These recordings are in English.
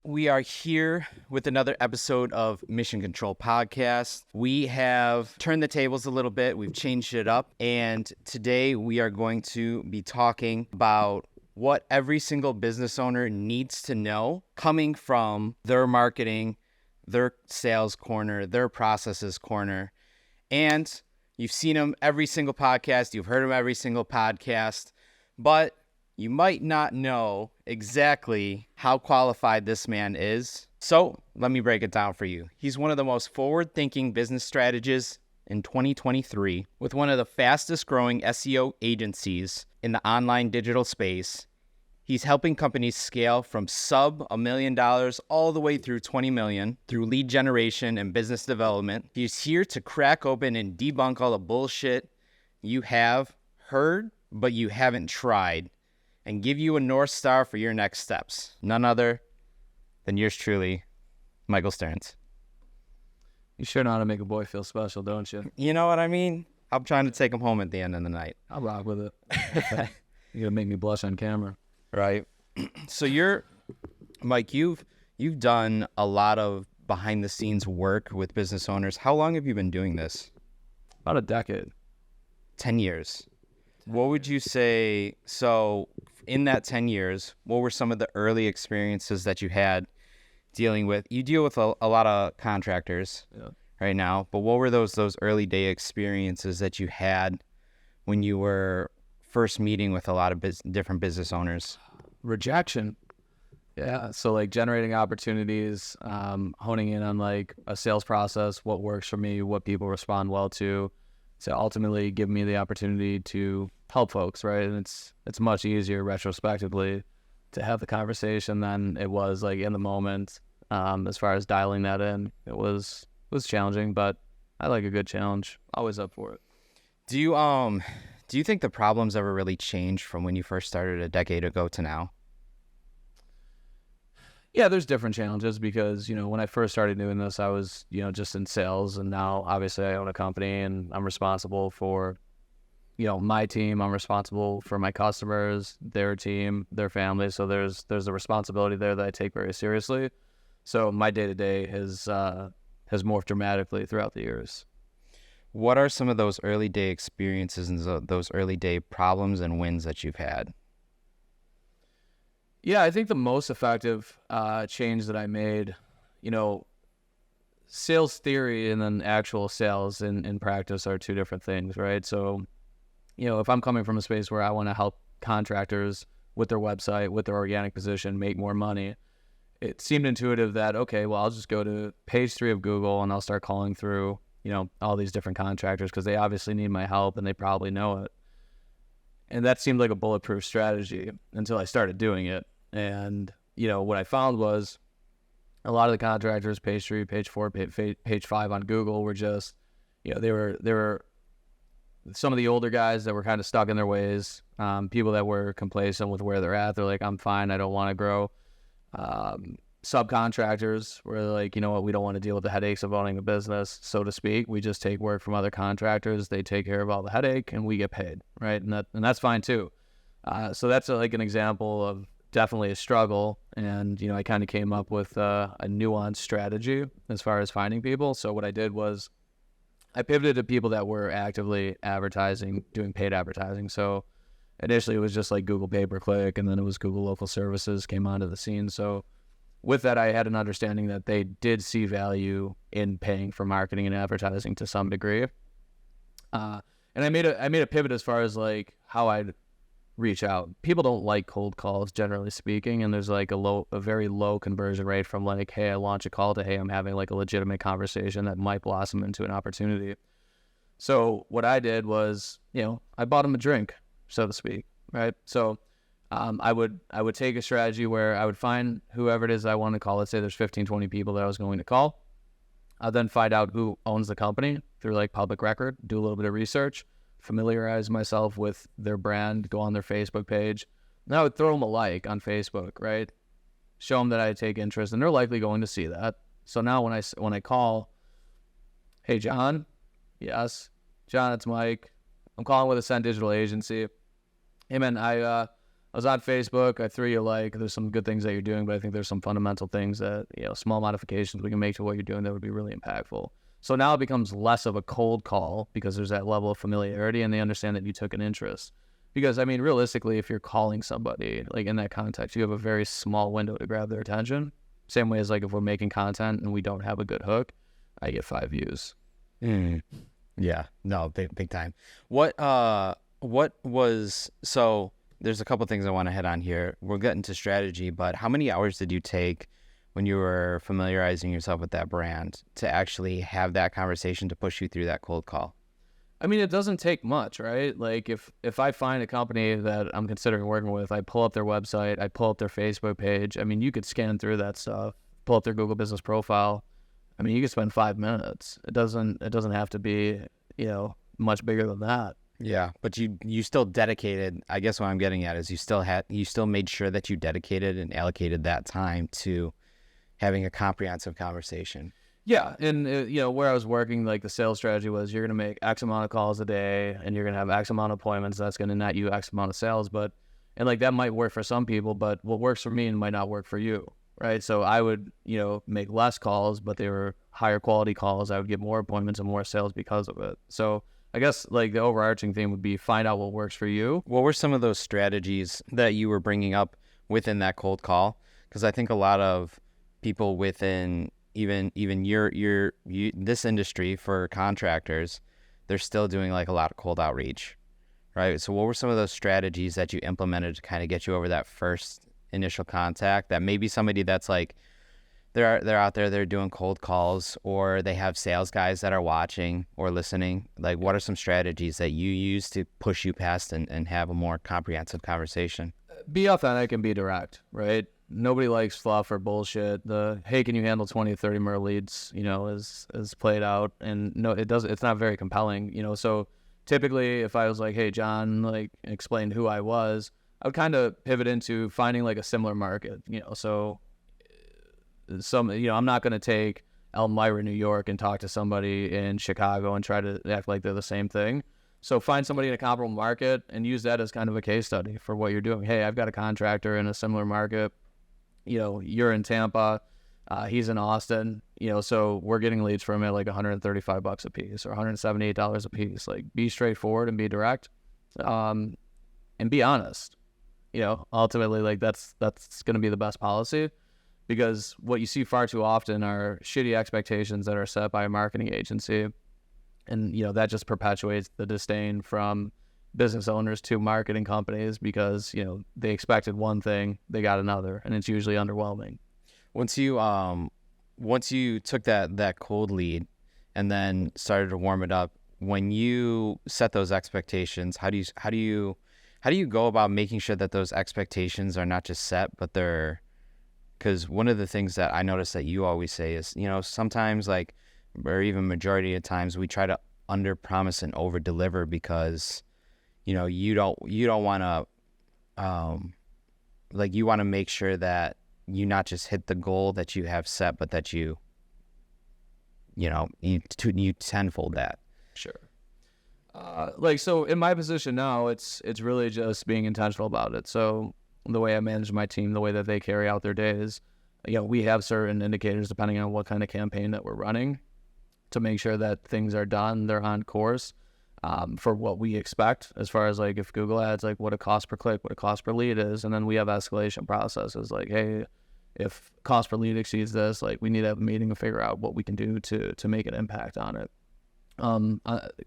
We are here with another episode of Mission Control Podcast. We have turned the tables a little bit. We've changed it up. And today we are going to be talking about what every single business owner needs to know coming from their marketing, their sales corner, their processes corner. And you've seen them every single podcast. You've heard them every single podcast. But you might not know exactly how qualified this man is. So let me break it down for you. He's one of the most forward-thinking business strategists in 2023 with one of the fastest growing SEO agencies in the online digital space. He's helping companies scale from sub $1 million all the way through 20 million through lead generation and business development. He's here to crack open and debunk all the bullshit you have heard, but you haven't tried, and give you a North Star for your next steps. None other than yours truly, Michael Stearns. You sure know how to make a boy feel special, don't you? You know what I mean? I'm trying to take him home at the end of the night. I'll rock with it. You're gonna make me blush on camera. Right. So Mike, you've done a lot of behind the scenes work with business owners. How long have you been doing this? About a decade. 10 years. What would you say, so in that 10 years, what were some of the early experiences that you had dealing with? You deal with a lot of contractors right now, but what were those early day experiences that you had when you were first meeting with a lot of different business owners? Rejection. Yeah. So like generating opportunities, honing in on like a sales process, what works for me, what people respond well to ultimately give me the opportunity to help folks, right? And it's much easier retrospectively to have the conversation than it was like in the moment. As far as dialing that in, it was challenging, but I like a good challenge. Always up for it. Do you think the problems ever really changed from when you first started a decade ago to now? Yeah, there's different challenges because, when I first started doing this, I was, just in sales, and now obviously I own a company and I'm responsible for, my team. I'm responsible for my customers, their team, their family. So there's a responsibility there that I take very seriously. So my day-to-day has morphed dramatically throughout the years. What are some of those early day experiences and those early day problems and wins that you've had? Yeah, I think the most effective change that I made, sales theory and then actual sales in practice are two different things, right? So, if I'm coming from a space where I want to help contractors with their website, with their organic position, make more money, it seemed intuitive that, okay, well, I'll just go to page 3 of Google and I'll start calling through, all these different contractors because they obviously need my help and they probably know it. And that seemed like a bulletproof strategy until I started doing it. And, what I found was a lot of the contractors, page 3, page 4, page 5 on Google were just, they were some of the older guys that were kind of stuck in their ways, people that were complacent with where they're at. They're like, I'm fine. I don't want to grow. Subcontractors were like, you know what, we don't want to deal with the headaches of owning a business, so to speak. We just take work from other contractors. They take care of all the headache and we get paid, right? And that's fine too. So that's like an example of definitely a struggle. And, I kind of came up with a nuanced strategy as far as finding people. So what I did was I pivoted to people that were actively advertising, doing paid advertising. So initially it was just like Google pay-per-click, and then it was Google local services came onto the scene. So with that, I had an understanding that they did see value in paying for marketing and advertising to some degree. And I made a pivot as far as like how I'd reach out. People don't like cold calls, generally speaking, and there's like a very low conversion rate from like, hey, I launch a call to, hey, I'm having like a legitimate conversation that might blossom into an opportunity. So what I did was, I bought them a drink, so to speak, right? So I would take a strategy where I would find whoever it is I want to call. Let's say there's 15, 20 people that I was going to call. I'll then find out who owns the company through like public record, do a little bit of research, familiarize myself with their brand, go on their Facebook page. And I would throw them a like on Facebook, right? Show them that I take interest, and they're likely going to see that. So now when I call, hey, John, yes, John, it's Mike. I'm calling with Ascent Digital Agency. Hey, man, I was on Facebook. I threw you a like. There's some good things that you're doing, but I think there's some fundamental things that, small modifications we can make to what you're doing that would be really impactful. So now it becomes less of a cold call because there's that level of familiarity and they understand that you took an interest. Because, I mean, realistically, if you're calling somebody, like in that context, you have a very small window to grab their attention. Same way as like if we're making content and we don't have a good hook, I get 5 views. Yeah, no, big time. What was, so there's a couple things I want to hit on here. We're getting to strategy, but how many hours did you take when you were familiarizing yourself with that brand to actually have that conversation to push you through that cold call? I mean, it doesn't take much, right? Like if I find a company that I'm considering working with, I pull up their website, I pull up their Facebook page. I mean, you could scan through that stuff, pull up their Google Business Profile. I mean, you could spend 5 minutes. It doesn't have to be, much bigger than that. Yeah, but you still dedicated. I guess what I'm getting at is you still made sure that you dedicated and allocated that time to having a comprehensive conversation. Yeah, and where I was working, like the sales strategy was you're going to make X amount of calls a day and you're going to have X amount of appointments. That's going to net you X amount of sales. And like that might work for some people, but what works for me might not work for you, right? So I would, make less calls, but they were higher quality calls. I would get more appointments and more sales because of it. So I guess like the overarching theme would be find out what works for you. What were some of those strategies that you were bringing up within that cold call? Because I think a lot of people within even this industry for contractors, they're still doing like a lot of cold outreach, right? So what were some of those strategies that you implemented to kind of get you over that first initial contact that maybe somebody that's like, they're out there, they're doing cold calls, or they have sales guys that are watching or listening? Like, what are some strategies that you use to push you past and have a more comprehensive conversation? Be authentic and be direct, right? Nobody likes fluff or bullshit. Hey, can you handle 20 to 30 more leads, is played out. And no, it's not very compelling, So typically if I was like, hey, John, like explained who I was, I would kind of pivot into finding like a similar market, So I'm not going to take Elmira, New York and talk to somebody in Chicago and try to act like they're the same thing. So find somebody in a comparable market and use that as kind of a case study for what you're doing. Hey, I've got a contractor in a similar market. You're in Tampa, he's in Austin, so we're getting leads from him at like $135 a piece or $178 a piece. Like, be straightforward and be direct, and be honest. Ultimately, like that's going to be the best policy, because what you see far too often are shitty expectations that are set by a marketing agency, and that just perpetuates the disdain from business owners to marketing companies, because they expected one thing, they got another, and it's usually underwhelming. Once you took that cold lead and then started to warm it up, when you set those expectations, how do you go about making sure that those expectations are not just set, but they're, because one of the things that I notice that you always say is, sometimes, like, or even majority of times, we try to under promise and over deliver, because you don't want to, you want to make sure that you not just hit the goal that you have set, but that you tenfold that. Sure. So in my position now, it's really just being intentional about it. So the way I manage my team, the way that they carry out their days, we have certain indicators depending on what kind of campaign that we're running to make sure that things are done, they're on course. For what we expect, as far as like if Google ads, like what a cost per click, what a cost per lead is. And then we have escalation processes like, hey, if cost per lead exceeds this, like we need to have a meeting to figure out what we can do to make an impact on it.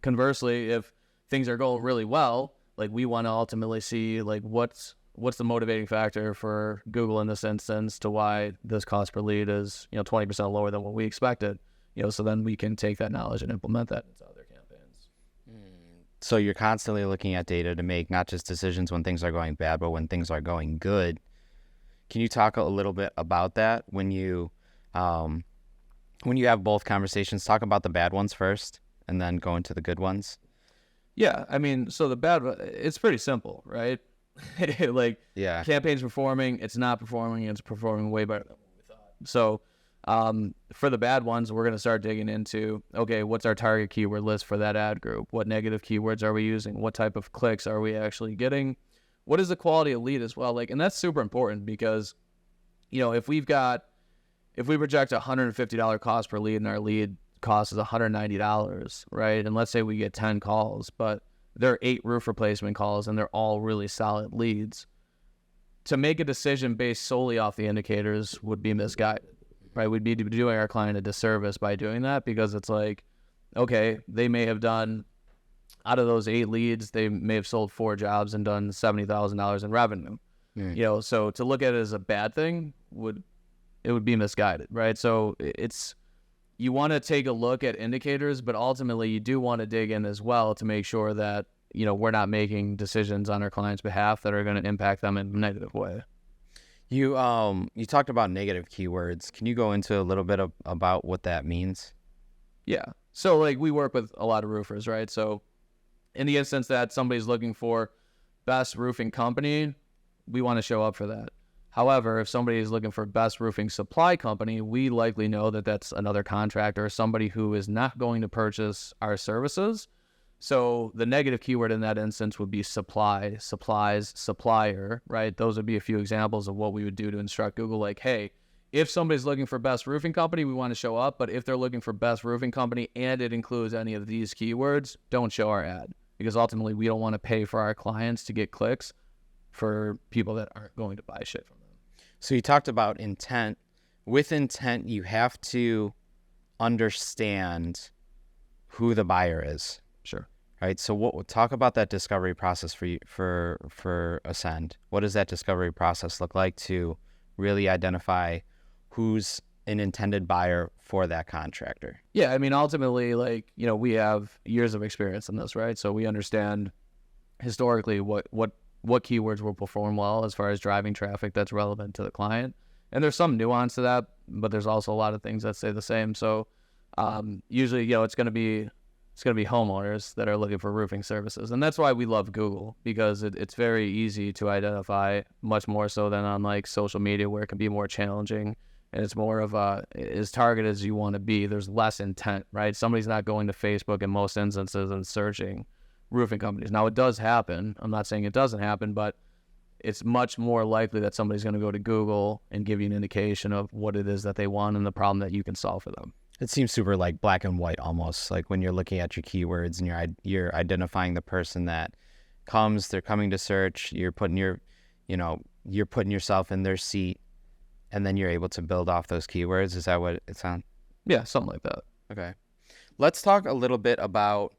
Conversely, if things are going really well, like we want to ultimately see like what's the motivating factor for Google in this instance to why this cost per lead is 20% lower than what we expected. So then we can take that knowledge and implement that into other campaigns. So you're constantly looking at data to make not just decisions when things are going bad, but when things are going good. Can you talk a little bit about that when you have both conversations? Talk about the bad ones first and then go into the good ones. Yeah, I mean, so the bad, it's pretty simple, right? Yeah, campaign's performing, it's not performing, it's performing way better than what we thought. So for the bad ones, we're going to start digging into, okay, what's our target keyword list for that ad group? What negative keywords are we using? What type of clicks are we actually getting? what is the quality of lead as well? Like, and that's super important because, if we project a $150 cost per lead and our lead cost is $190, right? And let's say we get 10 calls, but there are 8 roof replacement calls and they're all really solid leads. To make a decision based solely off the indicators would be misguided, right? We'd be doing our client a disservice by doing that, because it's like, okay, they may have done, out of those 8 leads, they may have sold 4 jobs and done $70,000 in revenue. So to look at it as a bad thing would be misguided, right? So you want to take a look at indicators, but ultimately you do want to dig in as well to make sure that, we're not making decisions on our client's behalf that are going to impact them in a negative way. You talked about negative keywords. Can you go into a little bit about what that means? Yeah. So like we work with a lot of roofers, right? So in the instance that somebody's looking for best roofing company, we want to show up for that. However, if somebody is looking for best roofing supply company, we likely know that that's another contractor, somebody who is not going to purchase our services. So the negative keyword in that instance would be supply, supplies, supplier, right? Those would be a few examples of what we would do to instruct Google, like, hey, if somebody's looking for best roofing company, we want to show up. But if they're looking for best roofing company and it includes any of these keywords, don't show our ad, because ultimately we don't want to pay for our clients to get clicks for people that aren't going to buy shit from them. So you talked about intent. With intent, you have to understand who the buyer is. Sure. Right. So talk about that discovery process for you, for Ascend. What does that discovery process look like to really identify who's an intended buyer for that contractor? Yeah, I mean, ultimately, like, we have years of experience in this, right? So we understand historically what keywords will perform well as far as driving traffic that's relevant to the client. And there's some nuance to that, but there's also a lot of things that stay the same. So usually, it's going to be homeowners that are looking for roofing services. And that's why we love Google, because it's very easy to identify, much more so than on like social media, where it can be more challenging and it's more of as targeted as you want to be. There's less intent, right? Somebody's not going to Facebook in most instances and searching roofing companies. Now, it does happen. I'm not saying it doesn't happen, but it's much more likely that somebody's going to go to Google and give you an indication of what it is that they want and the problem that you can solve for them. It seems super like black and white almost, like when you're looking at your keywords and you're identifying the person that comes, they're coming to search, you're putting yourself in their seat, and then you're able to build off those keywords. Is that what it sounds? Yeah, something like that. Okay. Let's talk a little bit about,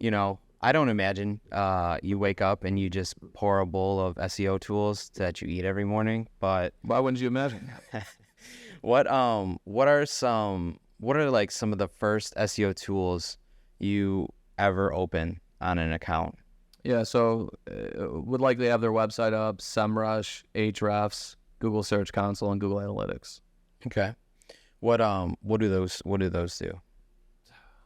I don't imagine you wake up and you just pour a bowl of SEO tools that you eat every morning, but why wouldn't you imagine? What are some of the first SEO tools you ever open on an account? Yeah, so would likely have their website up, SEMrush, Ahrefs, Google Search Console, and Google Analytics. Okay. What do those do?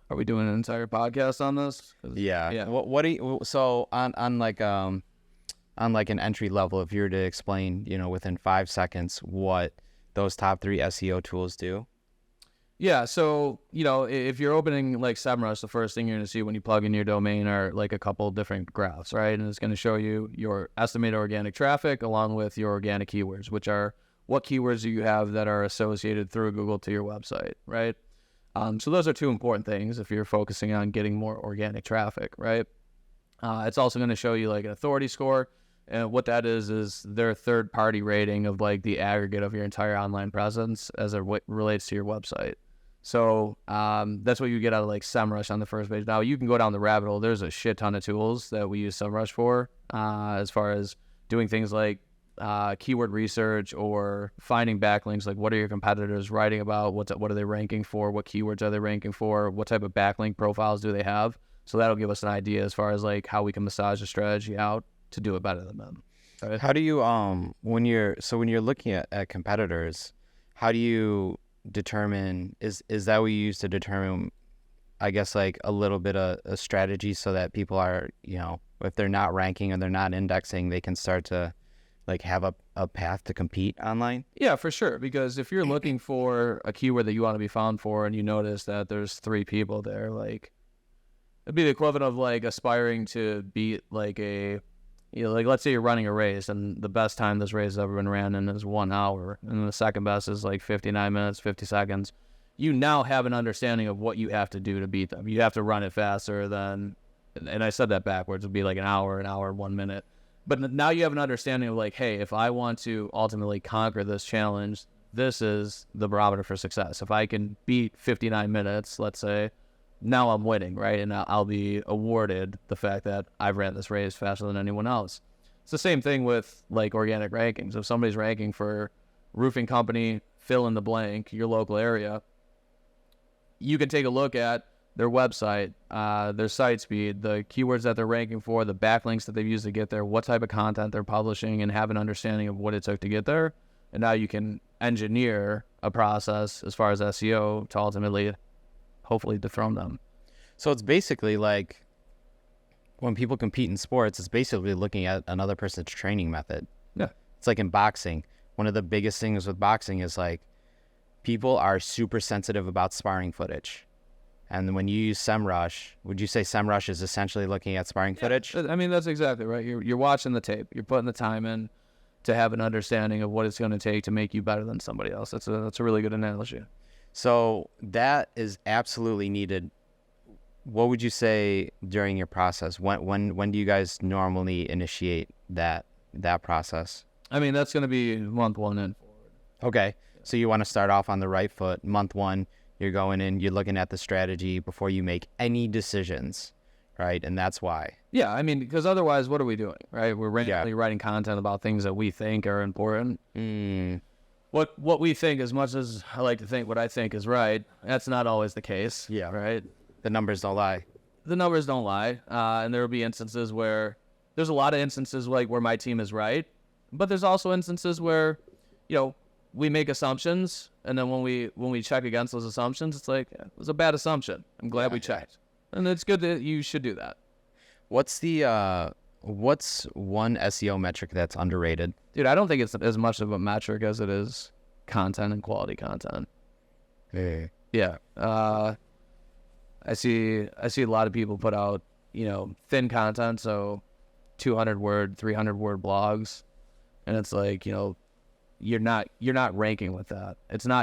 Are we doing an entire podcast on this? Yeah. Yeah. What do you, so on like an entry level, if you were to explain, within 5 seconds what those top 3 SEO tools do? Yeah, so, if you're opening like SEMrush, the first thing you're going to see when you plug in your domain are like a couple different graphs, right? And it's going to show you your estimated organic traffic along with your organic keywords, which are what keywords do you have that are associated through Google to your website, right? So those are 2 important things if you're focusing on getting more organic traffic, right? It's also going to show you like an authority score. And what that is their third-party rating of like the aggregate of your entire online presence as it relates to your website. So that's what you get out of like SEMrush on the first page. Now, you can go down the rabbit hole. There's a shit ton of tools that we use SEMrush for as far as doing things like keyword research or finding backlinks, like what are your competitors writing about, what are they ranking for, what keywords are they ranking for, what type of backlink profiles do they have. So that'll give us an idea as far as like how we can massage the strategy out to do it better than them. Right? How do you when you're looking at competitors, how do you determine, is that what you use to determine, I guess, like a little bit of a strategy so that people are, if they're not ranking or they're not indexing, they can start to like have a path to compete online? Yeah, for sure. Because if you're looking for a keyword that you want to be found for and you notice that there's 3 people there, like it'd be the equivalent of like aspiring to beat like a like let's say you're running a race and the best time this race has ever been ran in is 1 hour, and then the second best is like 59 minutes, 50 seconds. You now have an understanding of what you have to do to beat them. You have to run it faster than, and I said that backwards, it would be like an hour, 1 minute. But now you have an understanding of like, hey, if I want to ultimately conquer this challenge, this is the barometer for success. If I can beat 59 minutes, let's say, now I'm winning, right? And I'll be awarded the fact that I've ran this race faster than anyone else. It's the same thing with like organic rankings. If somebody's ranking for roofing company, fill in the blank, your local area, you can take a look at their website, their site speed, the keywords that they're ranking for, the backlinks that they've used to get there, what type of content they're publishing, and have an understanding of what it took to get there. And now you can engineer a process as far as SEO to ultimately, hopefully, dethrone them. So it's basically like when people compete in sports, it's basically looking at another person's training method. Yeah. It's like in boxing. One of the biggest things with boxing is like people are super sensitive about sparring footage. And when you use SEMrush, would you say SEMrush is essentially looking at sparring footage? I mean, that's exactly right. You're watching the tape. You're putting the time in to have an understanding of what it's going to take to make you better than somebody else. That's a really good analogy. So that is absolutely needed. What would you say during your process? When do you guys normally initiate that process? I mean, that's going to be month 1 and forward. Okay. So you want to start off on the right foot. Month 1, you're going in, you're looking at the strategy before you make any decisions, right? And that's why. Yeah, I mean, because otherwise, what are we doing, right? We're randomly writing content about things that we think are important. What we think, as much as I like to think what I think is right, that's not always the case. Yeah. Right? The numbers don't lie. The numbers don't lie. And there will be instances where, there's a lot of instances like where my team is right, but there's also instances where, we make assumptions, and then when we check against those assumptions, it's like, it was a bad assumption. I'm glad we checked. And it's good that you should do that. What's one SEO metric that's underrated? Dude, I don't think it's as much of a metric as it is content and quality content. Hey. Yeah. I see a lot of people put out, thin content, so 200 word, 300 word blogs, and it's like, you're not ranking with that.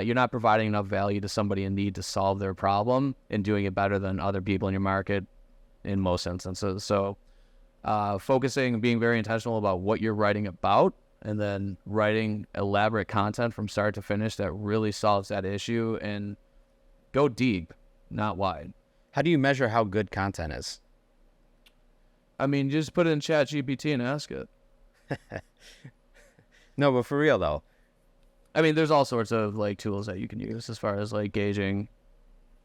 You're not providing enough value to somebody in need to solve their problem and doing it better than other people in your market in most instances. So focusing and being very intentional about what you're writing about, and then writing elaborate content from start to finish that really solves that issue, and go deep, not wide. How do you measure how good content is? I mean, just put it in ChatGPT and ask it. No, but for real though. I mean, there's all sorts of like tools that you can use as far as like gauging,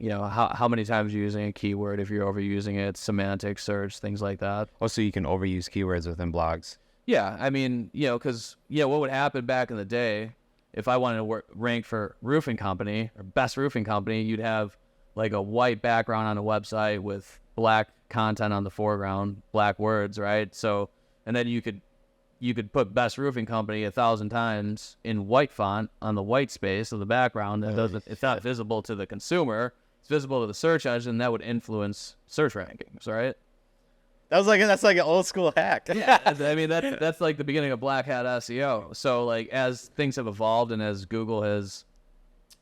how many times you're using a keyword, if you're overusing it, semantic search, things like that. Also, you can overuse keywords within blogs. Yeah, I mean, because what would happen back in the day, if I wanted to rank for roofing company or best roofing company, you'd have like a white background on a website with black content on the foreground, black words, right? So, and then you could put best roofing company 1,000 times in white font on the white space of the background. It's not visible to the consumer. It's visible to the search engine. That would influence search rankings, right? That's like an old school hack. Yeah, I mean that's like the beginning of black hat SEO. So like as things have evolved and as Google has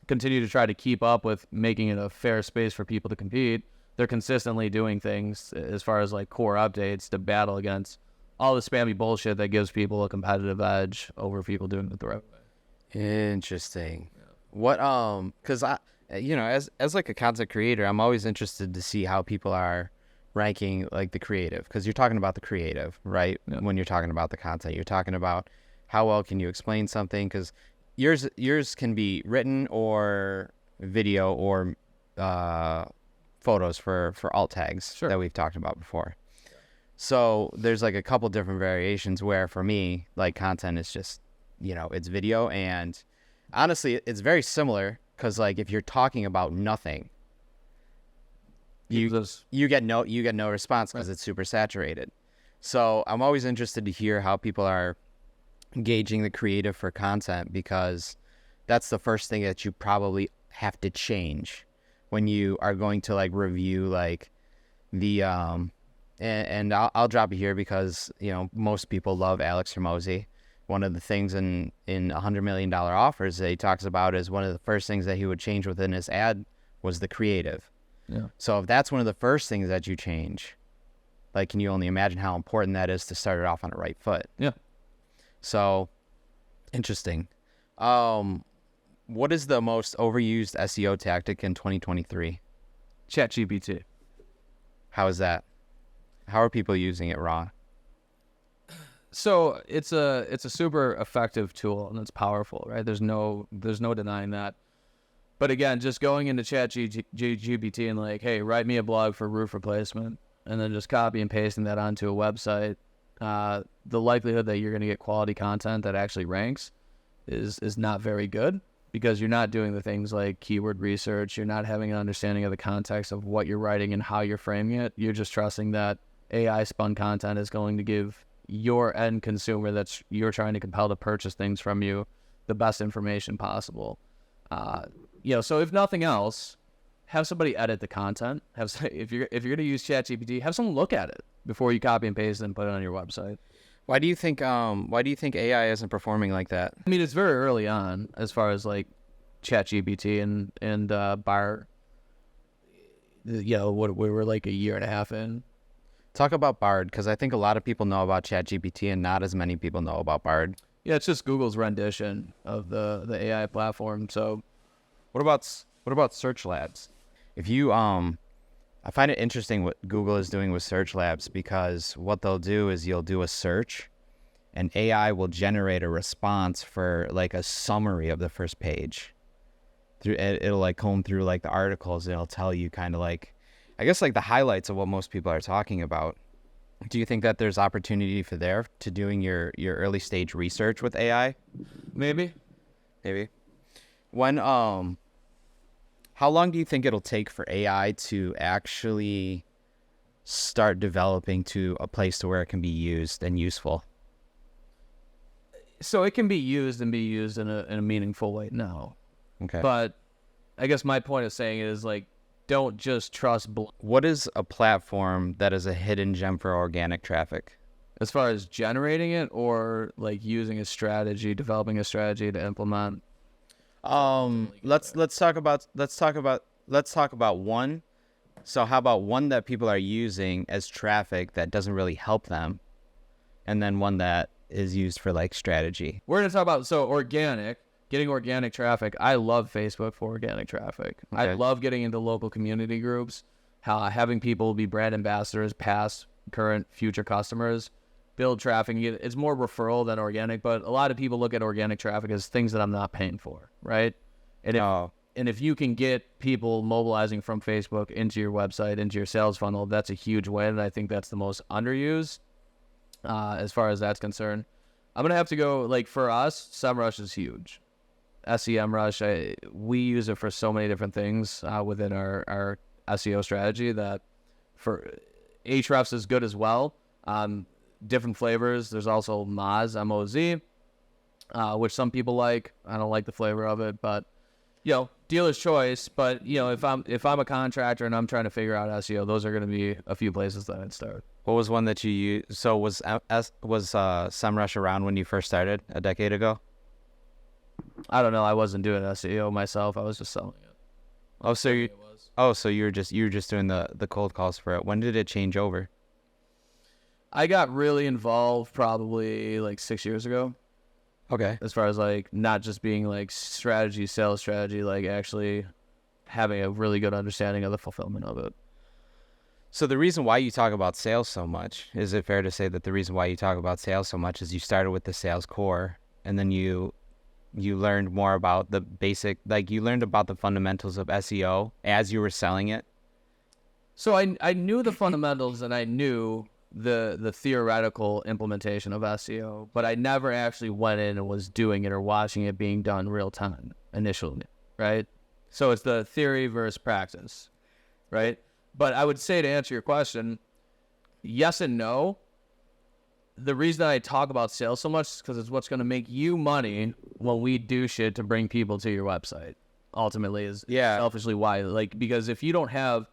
continued to try to keep up with making it a fair space for people to compete, they're consistently doing things as far as like core updates to battle against all the spammy bullshit that gives people a competitive edge over people doing it the right way. Interesting. Yeah. What because I as like a content creator, I'm always interested to see how people are ranking like the creative, because you're talking about the creative, right? Yeah. When you're talking about the content, you're talking about how well can you explain something, because yours can be written or video or photos for alt tags. Sure. That we've talked about before. So there's like a couple different variations where for me, like content is just, it's video, and honestly, it's very similar, because like if you're talking about nothing, you get no response because it's super saturated. So I'm always interested to hear how people are gauging the creative for content, because that's the first thing that you probably have to change when you are going to like review like the and I'll drop it here because, most people love Alex Hormozy. One of the things in $100 million offers that he talks about is one of the first things that he would change within his ad was the creative. Yeah. So if that's one of the first things that you change, like, can you only imagine how important that is to start it off on the right foot? Yeah. So, interesting. What is the most overused SEO tactic in 2023? ChatGPT. How is that? How are people using it wrong? So it's a super effective tool and it's powerful, right? There's no denying that. But again, just going into ChatGPT and like, hey, write me a blog for roof replacement, and then just copy and pasting that onto a website, the likelihood that you're going to get quality content that actually ranks is not very good, because you're not doing the things like keyword research. You're not having an understanding of the context of what you're writing and how you're framing it. You're just trusting that AI spun content is going to give your end consumer that you're trying to compel to purchase things from you the best information possible. So if nothing else, have somebody edit the content. If you're going to use ChatGPT, have someone look at it before you copy and paste it and put it on your website. Why do you think AI isn't performing like that? I mean, it's very early on as far as like ChatGPT and Bard. We're like a year and a half in. Talk about Bard, because I think a lot of people know about ChatGPT and not as many people know about Bard. Yeah, it's just Google's rendition of the AI platform. So, what about Search Labs? If you I find it interesting what Google is doing with Search Labs, because what they'll do is you'll do a search and AI will generate a response for like a summary of the first page. It'll like comb through like the articles, and it'll tell you kind of like, I guess, like the highlights of what most people are talking about. Do you think that there's opportunity to doing your early stage research with AI? Maybe. When how long do you think it'll take for AI to actually start developing to a place to where it can be used and useful? So it can be used in a meaningful way now. Okay. But I guess my point of saying it is like, don't just trust. What is a platform that is a hidden gem for organic traffic? As far as generating it, or like using a strategy, developing a strategy to implement? Let's talk about one. So how about one that people are using as traffic that doesn't really help them, and then one that is used for like strategy? We're gonna talk about getting organic traffic. I love Facebook for organic traffic. Okay. I love getting into local community groups, having people be brand ambassadors, past, current, future customers, build traffic. It's more referral than organic, but a lot of people look at organic traffic as things that I'm not paying for, right? And if you can get people mobilizing from Facebook into your website, into your sales funnel, that's a huge win. And I think that's the most underused as far as that's concerned. I'm going to have to go, like, for us, SEMrush is huge. SEMrush, we use it for so many different things within our SEO strategy that for Ahrefs is good as well. Different flavors. There's also Moz, M-O-Z, which some people like. I don't like the flavor of it, but dealer's choice. But if I'm a contractor and I'm trying to figure out SEO, those are going to be a few places that I'd start. What was one that you used? So was SEMrush around when you first started a decade ago? I don't know. I wasn't doing SEO myself. I was just selling it. So you were just doing the cold calls for it. When did it change over? I got really involved probably like 6 years ago. Okay. As far as like not just being like sales strategy, like actually having a really good understanding of the fulfillment of it. So the reason why you talk about sales so much, is it fair to say that the reason why you talk about sales so much is you started with the sales core, and then you learned more about the basic, like you learned about the fundamentals of SEO as you were selling it? So I knew the fundamentals, and I knew the theoretical implementation of SEO, but I never actually went in and was doing it or watching it being done real time initially, right? So it's the theory versus practice, right? But I would say, to answer your question, yes and no. The reason I talk about sales so much is because it's what's going to make you money when we do shit to bring people to your website. Ultimately is selfishly why. Like, because if you don't have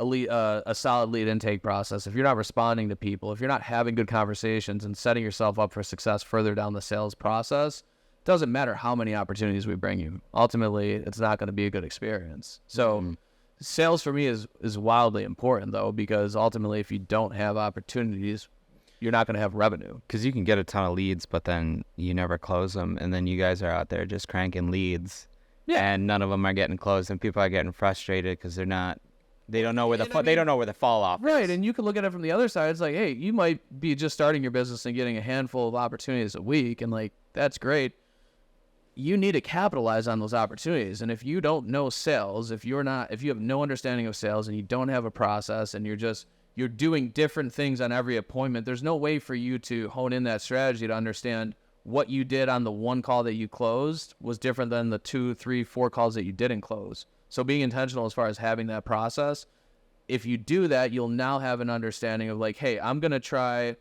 a solid lead intake process, if you're not responding to people, if you're not having good conversations and setting yourself up for success further down the sales process, it doesn't matter how many opportunities we bring you. Ultimately, it's not going to be a good experience. So sales for me is wildly important, though, because ultimately, if you don't have opportunities, you're not going to have revenue. Because you can get a ton of leads, but then you never close them. And then you guys are out there just cranking leads. Yeah. And none of them are getting closed. And people are getting frustrated because they don't know where they don't know where the fall off is. Right. And you can look at it from the other side. It's like, hey, you might be just starting your business and getting a handful of opportunities a week. And like, that's great. You need to capitalize on those opportunities. And if you don't know sales, if you have no understanding of sales and you don't have a process and you're doing different things on every appointment, there's no way for you to hone in that strategy to understand what you did on the one call that you closed was different than the 2, 3, 4 calls that you didn't close. So being intentional as far as having that process, if you do that, you'll now have an understanding of like, hey, I'm going to try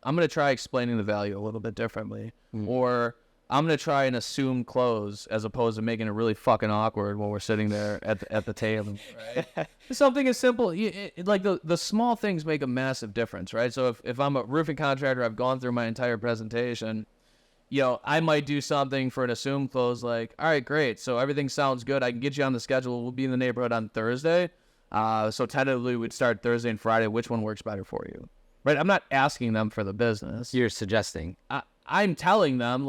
explaining the value a little bit differently, or I'm going to try and assume close as opposed to making it really fucking awkward when we're sitting there at the table. Right? Something as simple, like the small things make a massive difference, right? So if I'm a roofing contractor, I've gone through my entire presentation, I might do something for an assumed close like, all right, great. So everything sounds good. I can get you on the schedule. We'll be in the neighborhood on Thursday. So tentatively we'd start Thursday and Friday. Which one works better for you? Right? I'm not asking them for the business. You're suggesting. I'm telling them,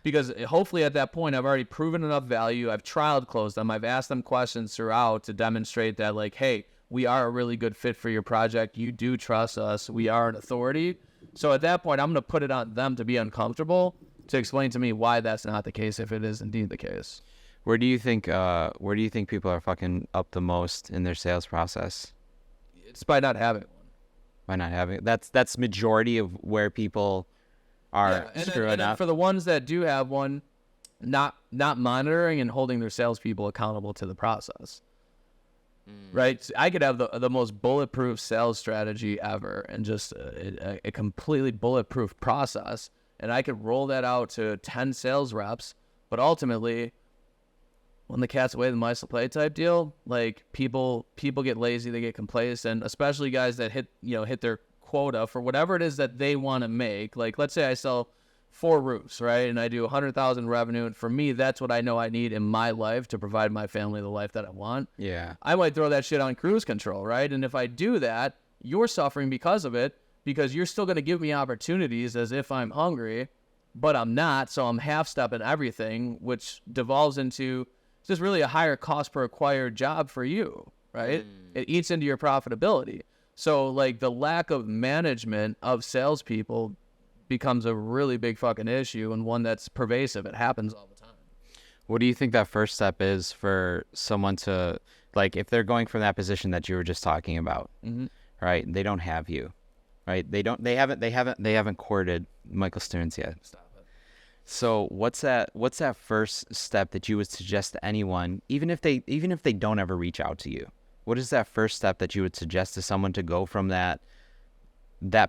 because hopefully at that point I've already proven enough value. I've trialed closed them. I've asked them questions throughout to demonstrate that, like, hey, we are a really good fit for your project. You do trust us. We are an authority. So at that point, I'm going to put it on them to be uncomfortable to explain to me why that's not the case if it is indeed the case. Where do you think people are fucking up the most in their sales process? It's by not having one. By not having that's majority of where people are screwing up. For the ones that do have one, not monitoring and holding their salespeople accountable to the process. Right? So I could have the most bulletproof sales strategy ever and just a completely bulletproof process, and I could roll that out to 10 sales reps, but ultimately, when the cat's away, the mice will play type deal, like people get lazy, they get complacent, especially guys that hit their quota for whatever it is that they want to make. Like, let's say I sell 4 roofs, right? And I do 100,000 revenue. And for me, that's what I know I need in my life to provide my family the life that I want. Yeah. I might throw that shit on cruise control, right? And if I do that, you're suffering because of it, because you're still going to give me opportunities as if I'm hungry, but I'm not. So I'm half-stepping everything, which devolves into just really a higher cost per acquired job for you, right? It eats into your profitability. So, like, the lack of management of salespeople becomes a really big fucking issue, and one that's pervasive. It happens all the time. What do you think that first step is for someone to, like, if they're going from that position that you were just talking about, right? They don't have you, right? They haven't courted Michael Stearns yet. Stop it. So what's that first step that you would suggest to anyone, even if they don't ever reach out to you? What is that first step that you would suggest to someone to go from that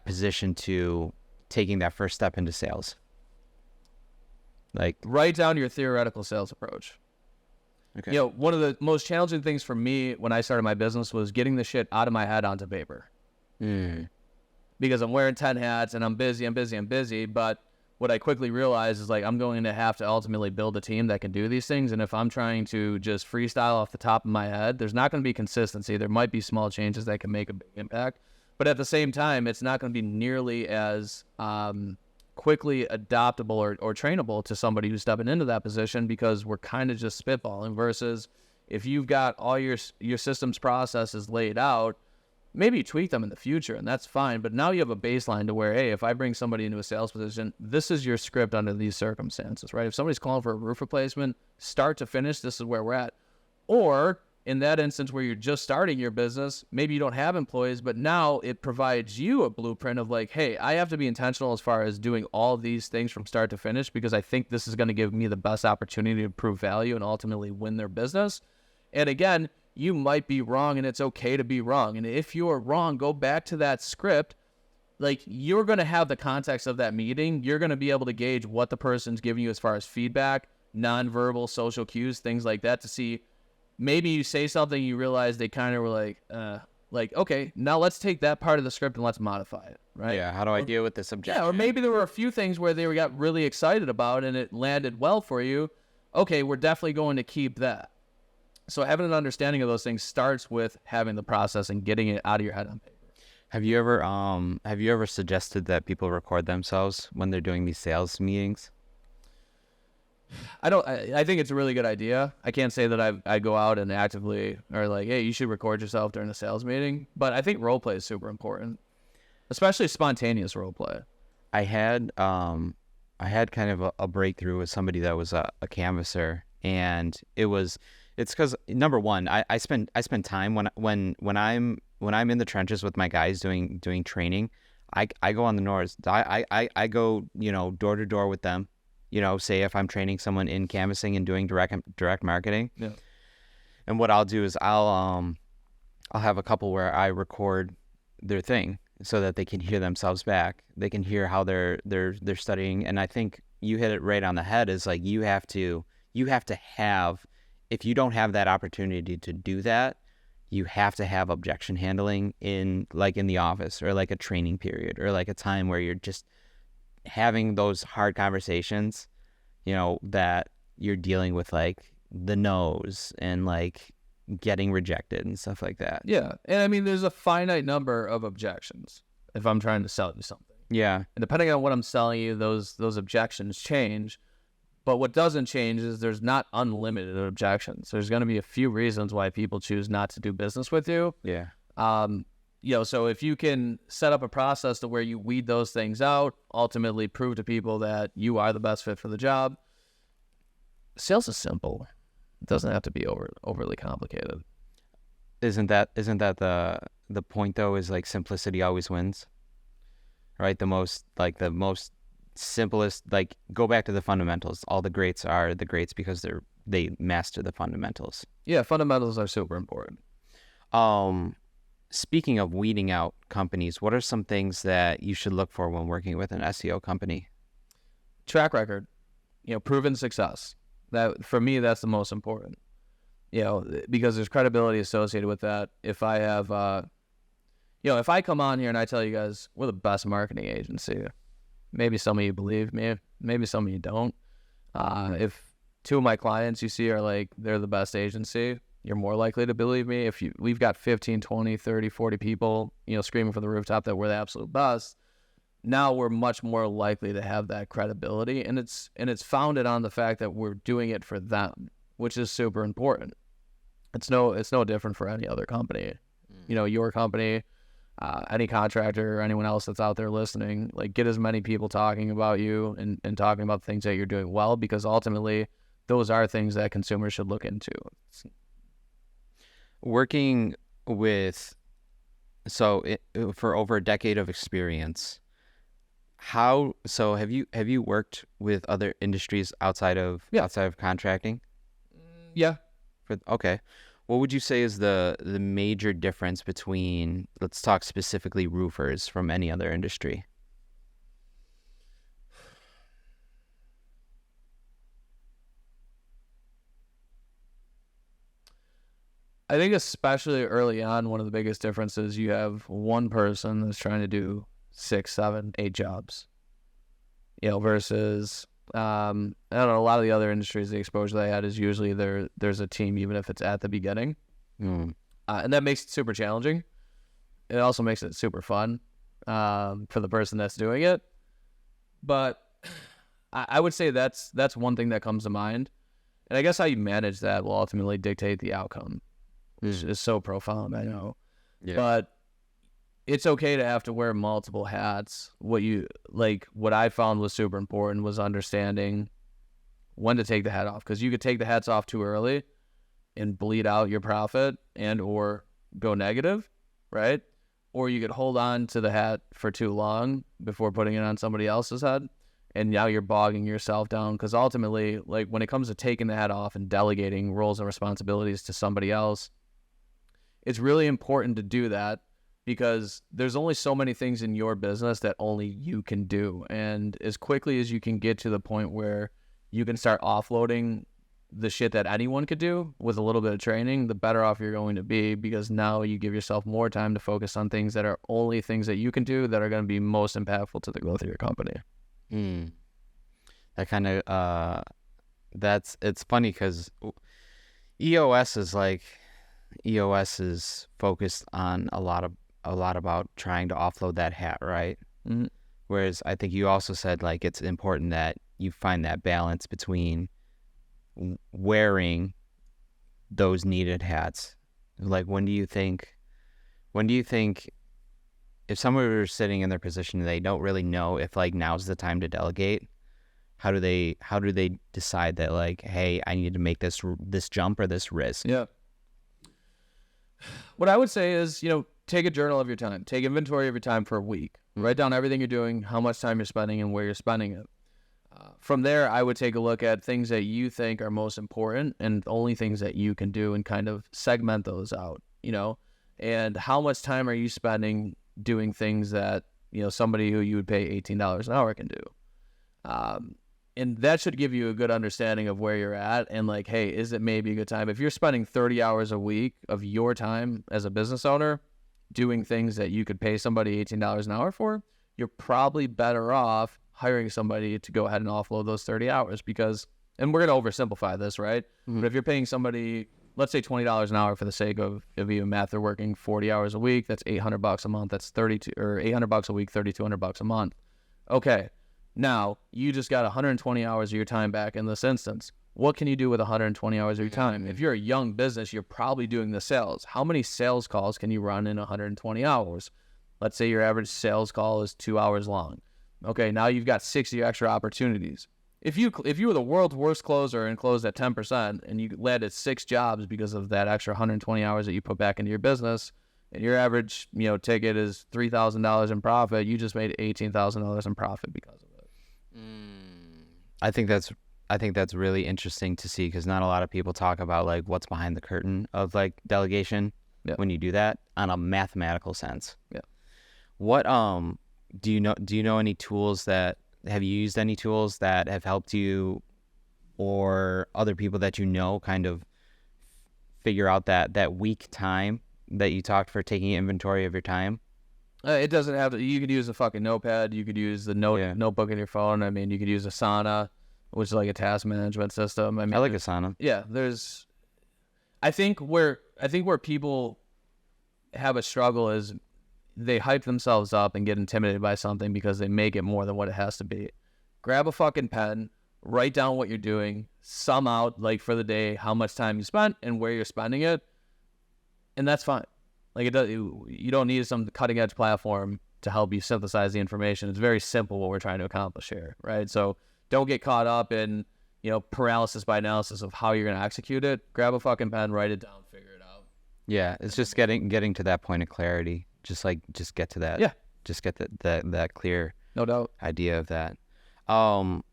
position to taking that first step into sales? Like, write down your theoretical sales approach. Okay. One of the most challenging things for me when I started my business was getting the shit out of my head onto paper. Because I'm wearing 10 hats and I'm busy. But what I quickly realized is, like, I'm going to have to ultimately build a team that can do these things. And if I'm trying to just freestyle off the top of my head, there's not going to be consistency. There might be small changes that can make a big impact. But at the same time, it's not going to be nearly as quickly adoptable or trainable to somebody who's stepping into that position, because we're kind of just spitballing, versus if you've got all your systems processes laid out, maybe you tweak them in the future, and that's fine. But now you have a baseline to where, hey, if I bring somebody into a sales position, this is your script under these circumstances, right? If somebody's calling for a roof replacement, start to finish, this is where we're at. Or in that instance where you're just starting your business, maybe you don't have employees, but now it provides you a blueprint of, like, hey, I have to be intentional as far as doing all these things from start to finish, because I think this is going to give me the best opportunity to prove value and ultimately win their business. And again, you might be wrong, and it's okay to be wrong. And if you're wrong, go back to that script. Like, you're going to have the context of that meeting. You're going to be able to gauge what the person's giving you as far as feedback, nonverbal, social cues, things like that, to see, maybe you say something, you realize they kind of were like, okay, now let's take that part of the script and let's modify it, right? Yeah, how do I deal with this objection? Yeah, or maybe there were a few things where they got really excited about and it landed well for you. Okay, we're definitely going to keep that. So having an understanding of those things starts with having the process and getting it out of your head on paper. Have you ever suggested that people record themselves when they're doing these sales meetings? I think it's a really good idea. I can't say that I go out and actively are like, hey, you should record yourself during a sales meeting. But I think role play is super important, especially spontaneous role play. I had kind of a breakthrough with somebody that was a canvasser, and it's because number one, I spend time when I'm in the trenches with my guys doing training. I go on the north. I go door to door with them. Say if I'm training someone in canvassing and doing direct marketing. Yeah. And what I'll do is I'll have a couple where I record their thing so that they can hear themselves back. They can hear how they're studying. And I think you hit it right on the head, is like you have to have, if you don't have that opportunity to do that, you have to have objection handling in the office, or like a training period, or like a time where you're just having those hard conversations, that you're dealing with like the no's and like getting rejected and stuff like that. Yeah. And I mean, there's a finite number of objections if I'm trying to sell you something. Yeah. And depending on what I'm selling you, those objections change. But what doesn't change is there's not unlimited objections. There's going to be a few reasons why people choose not to do business with you. Yeah. So if you can set up a process to where you weed those things out, ultimately prove to people that you are the best fit for the job. Sales is simple. It doesn't have to be overly complicated. Isn't that the point though, is like simplicity always wins, right? The most simplest, like, go back to the fundamentals. All the greats are the greats because they master the fundamentals. Yeah, fundamentals are super important. Speaking of weeding out companies, what are some things that you should look for when working with an SEO company? Track record, proven success. That, for me, that's the most important. Because there's credibility associated with that. If I have, if I come on here and I tell you guys we're the best marketing agency, maybe some of you believe me, maybe some of you don't. If two of my clients you see are like they're the best agency, you're more likely to believe me. If we've got 15, 20, 30, 40 people, screaming from the rooftop that we're the absolute best, now we're much more likely to have that credibility, and it's founded on the fact that we're doing it for them, which is super important. It's no different for any other company. Your company, any contractor or anyone else that's out there listening, like, get as many people talking about you and talking about things that you're doing well, because ultimately those are things that consumers should look into. Working with, for over a decade of experience, have you worked with other industries outside of contracting? Yeah. Okay. What would you say is the major difference between, let's talk specifically roofers, from any other industry? I think especially early on, one of the biggest differences, you have one person that's trying to do 6, 7, 8 jobs, versus, I don't know, a lot of the other industries, the exposure they had is usually there's a team, even if it's at the beginning. And that makes it super challenging. It also makes it super fun for the person that's doing it. But I would say that's one thing that comes to mind. And I guess how you manage that will ultimately dictate the outcome, which is so profound, I know. Yeah. But it's okay to have to wear multiple hats. What I found was super important was understanding when to take the hat off, because you could take the hats off too early and bleed out your profit and or go negative, right? Or you could hold on to the hat for too long before putting it on somebody else's head, and now you're bogging yourself down, because ultimately, like, when it comes to taking the hat off and delegating roles and responsibilities to somebody else, it's really important to do that, because there's only so many things in your business that only you can do. And as quickly as you can get to the point where you can start offloading the shit that anyone could do with a little bit of training, the better off you're going to be, because now you give yourself more time to focus on things that are only things that you can do that are going to be most impactful to the growth of your company. That kind of it's funny because EOS is focused on a lot about trying to offload that hat, right? Mm-hmm. Whereas I think you also said like it's important that you find that balance between wearing those needed hats. Like when do you think if someone were sitting in their position and they don't really know if like now's the time to delegate, how do they decide that like, hey, I need to make this jump or this risk? Yeah. What I would say is, take a journal of your time, take inventory of your time for a week, write down everything you're doing, how much time you're spending and where you're spending it. From there, I would take a look at things that you think are most important and only things that you can do and kind of segment those out, and how much time are you spending doing things that, somebody who you would pay $18 an hour can do. And that should give you a good understanding of where you're at and like, hey, is it maybe a good time? If you're spending 30 hours a week of your time as a business owner doing things that you could pay somebody $18 an hour for, you're probably better off hiring somebody to go ahead and offload those 30 hours because, and we're going to oversimplify this, right? Mm-hmm. But if you're paying somebody, let's say $20 an hour for the sake of even math, they're working 40 hours a week, that's $800 a month, that's $800 a week, $3,200 a month. Okay. Now, you just got 120 hours of your time back in this instance. What can you do with 120 hours of your time? If you're a young business, you're probably doing the sales. How many sales calls can you run in 120 hours? Let's say your average sales call is 2 hours long. Okay, now you've got 60 extra opportunities. If you were the world's worst closer and closed at 10% and you landed 6 jobs because of that extra 120 hours that you put back into your business, and your average ticket is $3,000 in profit, you just made $18,000 in profit because of it. I think that's really interesting to see because not a lot of people talk about like what's behind the curtain of like delegation when you do that on a mathematical sense. Yeah. What do you know any tools that have you used any tools that have helped you or other people that kind of figure out that week time that you talked for taking inventory of your time? It doesn't have to. You could use a fucking notepad. You could use the notebook in your phone. I mean, you could use Asana, which is like a task management system. I mean, I like Asana. Yeah, I think where people have a struggle is they hype themselves up and get intimidated by something because they make it more than what it has to be. Grab a fucking pen, write down what you're doing, sum out like for the day how much time you spent and where you're spending it, and that's fine. Like you don't need some cutting edge platform to help you synthesize the information. It's very simple what we're trying to accomplish here, right? So don't get caught up in, paralysis by analysis of how you're going to execute it. Grab a fucking pen, write it down, figure it out. Yeah, it's just getting to that point of clarity. Just get to that. Yeah. Just get that clear. No doubt. Idea of that. What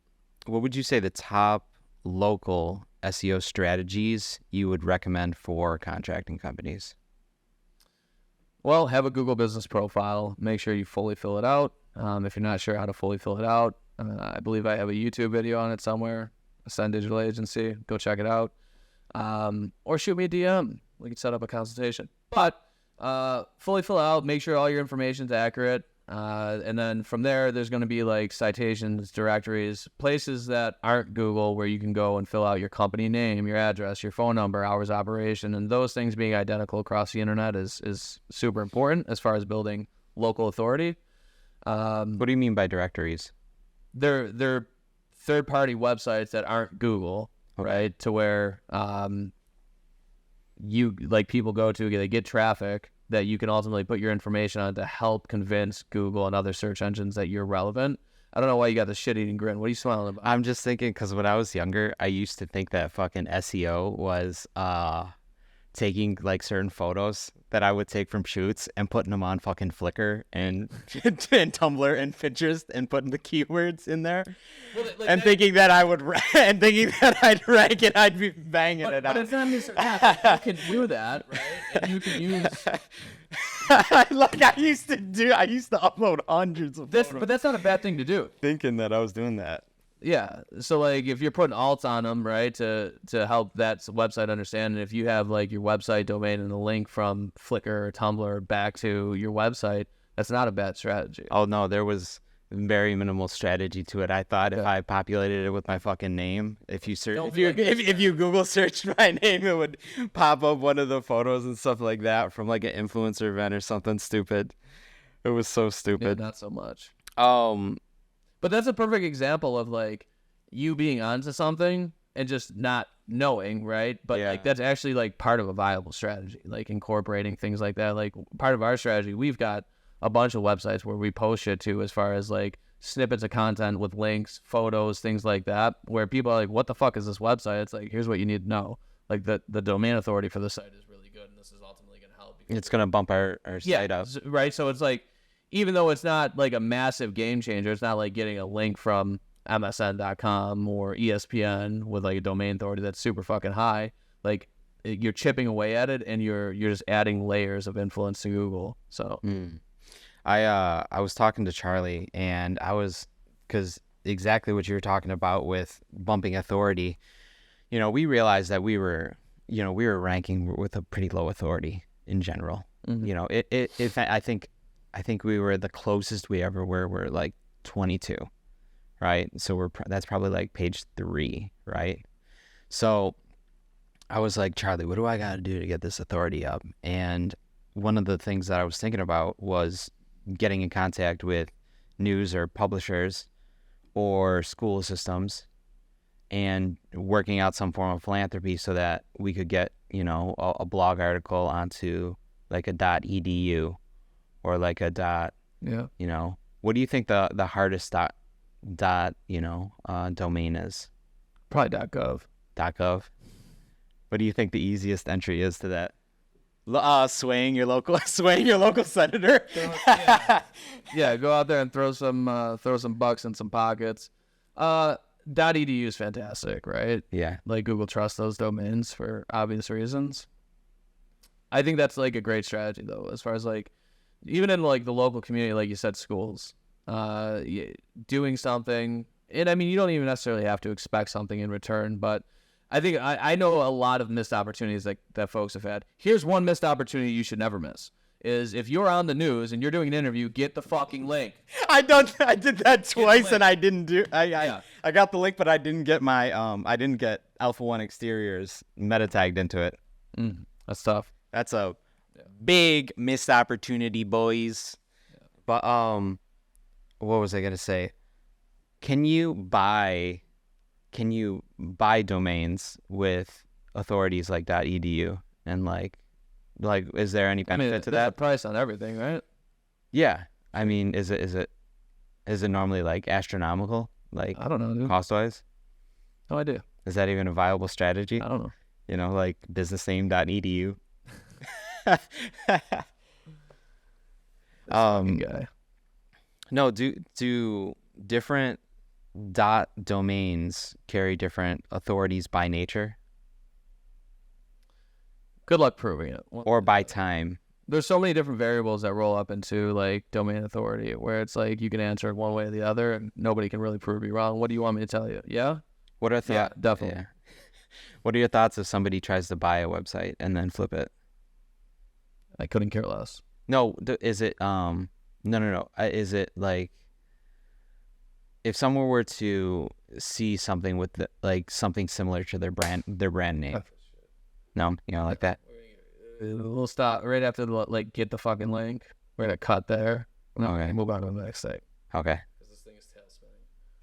would you say the top local SEO strategies you would recommend for contracting companies? Well, have a Google business profile. Make sure you fully fill it out. If you're not sure how to fully fill it out, I believe I have a YouTube video on it somewhere. Ascend Digital Agency. Go check it out. Or shoot me a DM. We can set up a consultation. But fully fill out. Make sure all your information is accurate. And then from there, there's going to be like citations, directories, places that aren't Google where you can go and fill out your company name, your address, your phone number, hours of operation, and those things being identical across the internet is super important as far as building local authority. What do you mean by directories? They're third-party websites that aren't Google, okay, right? To where people go to, they get traffic that you can ultimately put your information on to help convince Google and other search engines that you're relevant. I don't know why you got the shit-eating grin. What are you smiling about? I'm just thinking because when I was younger, I used to think that fucking SEO was taking like certain photos that I would take from shoots and putting them on fucking Flickr and Tumblr and Pinterest and putting the keywords in there, and thinking that I would and thinking that I'd rank it, I'd be banging it out. But it's not necessarily you can do that, right? And you can use. I used to upload hundreds of photos. But that's not a bad thing to do. Thinking that I was doing that. Yeah. So like if you're putting alts on them, right, to help that website understand, and if you have like your website domain and a link from Flickr or Tumblr back to your website, that's not a bad strategy. Oh no, there was very minimal strategy to it. I thought if I populated it with my fucking name, if you search, if you Google searched my name, it would pop up one of the photos and stuff like that from like an influencer event or something stupid. It was so stupid. Yeah, not so much. But that's a perfect example of like you being onto something and just not knowing, right? But like that's actually like part of a viable strategy, like incorporating things like that. Like part of our strategy, we've got a bunch of websites where we post shit to, as far as like snippets of content with links, photos, things like that, where people are like, what the fuck is this website? It's like, here's what you need to know. Like the domain authority for the site is really good, and this is ultimately going to help. It's going to bump our site up. Right. So it's like, even though it's not like a massive game changer, it's not like getting a link from MSN.com or ESPN with like a domain authority that's super fucking high. Like you're chipping away at it, and you're just adding layers of influence to Google. So I was talking to Charlie, and because exactly what you were talking about with bumping authority, we realized that we were ranking with a pretty low authority in general. I think we were the closest we ever were. We're like 22, right? So that's probably like page 3, right? So I was like, Charlie, what do I got to do to get this authority up? And one of the things that I was thinking about was getting in contact with news or publishers or school systems and working out some form of philanthropy so that we could get, a blog article onto like a .edu or like a what do you think the hardest domain is? Probably .gov. .gov. What do you think the easiest entry is to that? Swaying your local senator. Yeah, go out there and throw some bucks in some pockets. .edu is fantastic, right? Yeah. Like Google trusts those domains for obvious reasons. I think that's like a great strategy though, as far as like even in like the local community, like you said, schools, doing something. And I mean, you don't even necessarily have to expect something in return, but I think I know a lot of missed opportunities that folks have had. Here's one missed opportunity you should never miss. Is if you're on the news and you're doing an interview, get the fucking link. I did that twice and I didn't do. I got the link, but I didn't get my I didn't get Alpha One Exteriors meta tagged into it. That's tough. That's a big missed opportunity, boys. Yeah. But what was I gonna say? Can you buy domains with authorities like .edu and like is there any benefit to that? A price on everything, right? Yeah. I mean, is it normally like astronomical? Like I don't know, dude. Cost wise? No idea. Is that even a viable strategy? I don't know. Like businessname.edu. Guy. No, do different domains carry different authorities by nature? Good luck proving it. Or by time. There's so many different variables that roll up into like domain authority where it's like you can answer it one way or the other and nobody can really prove you wrong. What do you want me to tell you? Yeah? What are yeah, definitely. Yeah. What are your thoughts if somebody tries to buy a website and then flip it? I couldn't care less. No, is it no. Is it like if someone were to see something with like something similar to their brand name? No, like that. We'll stop right after the get the fucking link. We're gonna cut there. Okay. Move on to the next thing. Okay. Because this thing is tail spinning.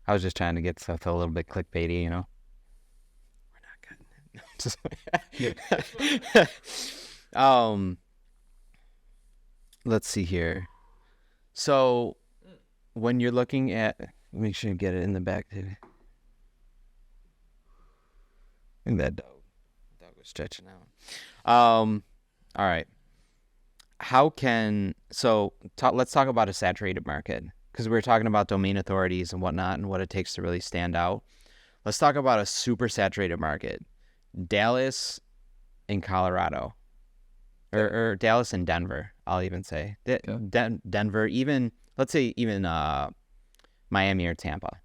I was just trying to get stuff a little bit clickbaity, We're not cutting it. Let's see here. So when you're looking at, make sure you get it in the back too. I think that dog was stretching out. All right. Let's talk about a saturated market, because we were talking about domain authorities and whatnot and what it takes to really stand out. Let's talk about a super saturated market. Dallas and Colorado, or Dallas and Denver, I'll even say. Denver, let's say even Miami or Tampa,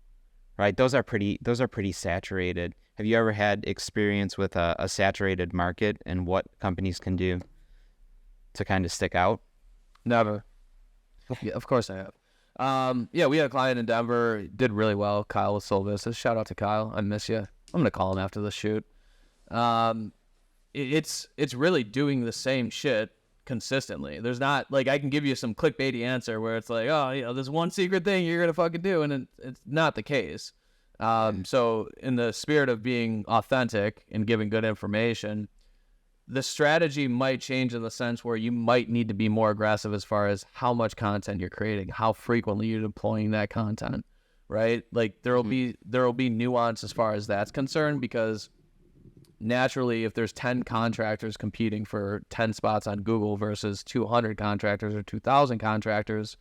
right? Those are pretty saturated. Have you ever had experience with a saturated market and what companies can do to kind of stick out? Never. Yeah, of course I have. Yeah, we had a client in Denver, did really well. Kyle with Soul Business. Shout out to Kyle. I miss you. I'm gonna call him after the shoot. It's really doing the same shit consistently. There's not like I can give you some clickbaity answer where it's like, oh, there's one secret thing you're gonna fucking do, and it's not the case. So in the spirit of being authentic and giving good information, the strategy might change in the sense where you might need to be more aggressive as far as how much content you're creating, how frequently you're deploying that content, right? Like there will be nuance as far as that's concerned, because naturally, if there's 10 contractors competing for 10 spots on Google versus 200 contractors or 2,000 contractors,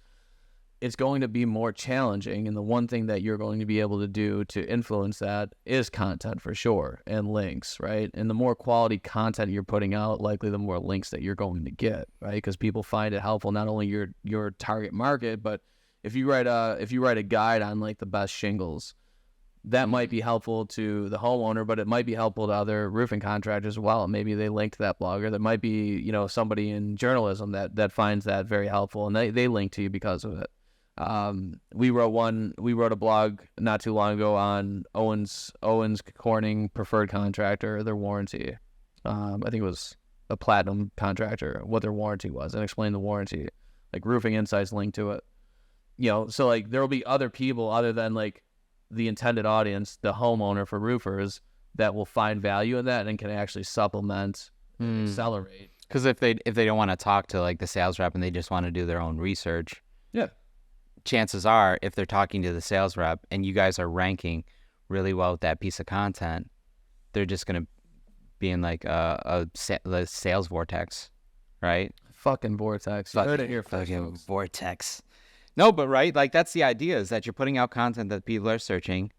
it's going to be more challenging. And the one thing that you're going to be able to do to influence that is content for sure, and links, right? And the more quality content you're putting out, likely the more links that you're going to get, right? Because people find it helpful, not only your target market, but if you write a guide on like the best shingles, that might be helpful to the homeowner, but it might be helpful to other roofing contractors as well. Maybe they link to that blogger. There might be, somebody in journalism that finds that very helpful, and they link to you because of it. We wrote a blog not too long ago on Owens Corning preferred contractor, their warranty. I think it was a platinum contractor, what their warranty was, and explain the warranty. Like Roofing Insights linked to it. So like there will be other people other than like the intended audience, the homeowner for roofers, that will find value in that and can actually supplement, accelerate. Because if they don't want to talk to like the sales rep and they just want to do their own research, yeah, chances are if they're talking to the sales rep and you guys are ranking really well with that piece of content, they're just gonna be in like a sales vortex, right? Fucking vortex. You heard it here first, fucking folks. vortex. No, but right, like that's the idea, is that you're putting out content that people are searching,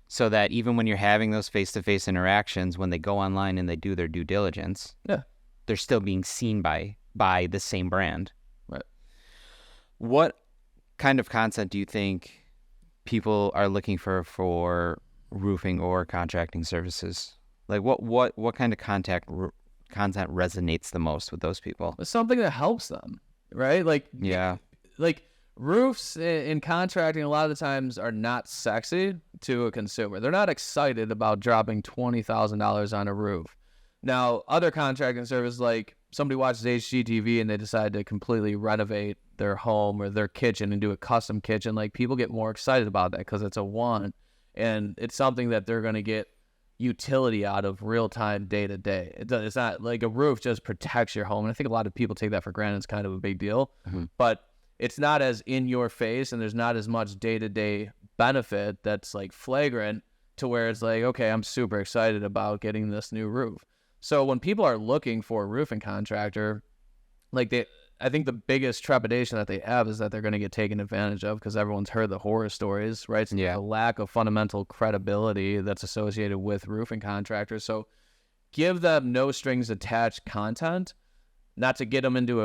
so that even when you're having those face-to-face interactions, when they go online and they do their due diligence, yeah, they're still being seen by the same brand. Right. What kind of content do you think people are looking for roofing or contracting services? Like what kind of content resonates the most with those people? It's something that helps them, right? Like, yeah, like roofs in contracting a lot of the times are not sexy to a consumer. They're not excited about dropping $20,000 on a roof. Now, other contracting services, like somebody watches HGTV and they decide to completely renovate their home or their kitchen and do a custom kitchen, like people get more excited about that because it's a want, and it's something that they're going to get utility out of real time, day to day. It's not like a roof just protects your home, and I think a lot of people take that for granted. It's kind of a big deal, but it's not as in your face, and there's not as much day to day benefit that's like flagrant to where it's like, okay, I'm super excited about getting this new roof. So when people are looking for a roofing contractor, like I think the biggest trepidation that they have is that they're going to get taken advantage of, because everyone's heard the horror stories, right? So the lack of fundamental credibility that's associated with roofing contractors. So give them no strings attached content, not to get them into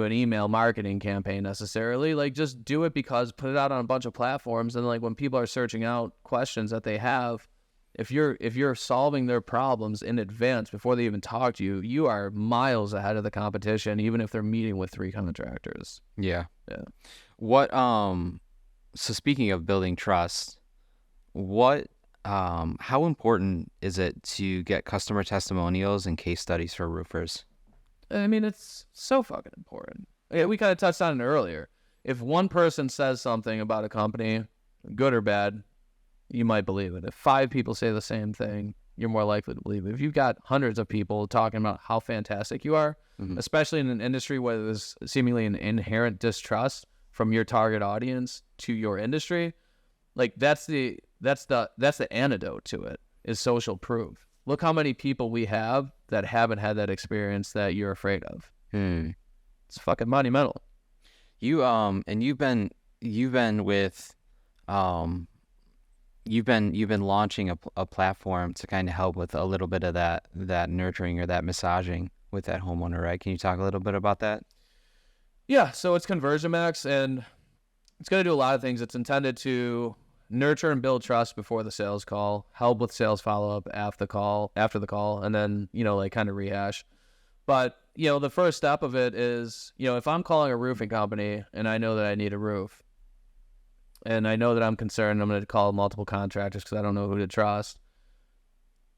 an email marketing campaign necessarily. Like just do it because put it out on a bunch of platforms, and like when people are searching out questions that they have, if you're solving their problems in advance before they even talk to you, you are miles ahead of the competition, even if they're meeting with 3 contractors. Yeah. What so speaking of building trust, how important is it to get customer testimonials and case studies for roofers? I mean, it's so fucking important. Yeah, we kind of touched on it earlier. If one person says something about a company, good or bad, you might believe it. If 5 people say the same thing, you're more likely to believe it. If you've got hundreds of people talking about how fantastic you are, especially in an industry where there's seemingly an inherent distrust from your target audience to your industry, like that's the antidote to it, is social proof. Look how many people we have that haven't had that experience that you're afraid of. It's fucking monumental. You've been launching a platform to kind of help with a little bit of that nurturing or that massaging with that homeowner, right? Can you talk a little bit about that? Yeah, so it's ConversionMax, and it's going to do a lot of things. It's intended to nurture and build trust before the sales call, help with sales follow-up after the call, and then, like kind of rehash. But, the first step of it is, if I'm calling a roofing company and I know that I need a roof and I know that I'm concerned, I'm going to call multiple contractors because I don't know who to trust.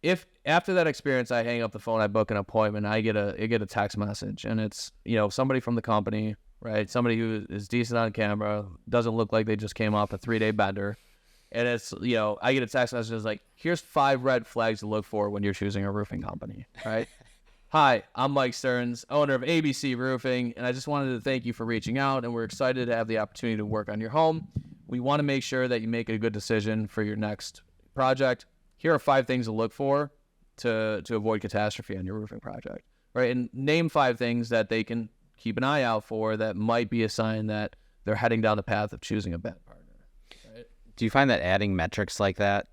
If after that experience, I hang up the phone, I book an appointment, I get a text message, and it's, somebody from the company, right? Somebody who is decent on camera, doesn't look like they just came off a 3-day bender. And it's, I get a text message that's like, here's 5 red flags to look for when you're choosing a roofing company, right? Hi, I'm Mike Stearns, owner of ABC Roofing, and I just wanted to thank you for reaching out, and we're excited to have the opportunity to work on your home. We want to make sure that you make a good decision for your next project. Here are 5 things to look for to avoid catastrophe on your roofing project, right? And name 5 things that they can keep an eye out for that might be a sign that they're heading down the path of choosing a bad partner, right? Do you find that adding metrics like that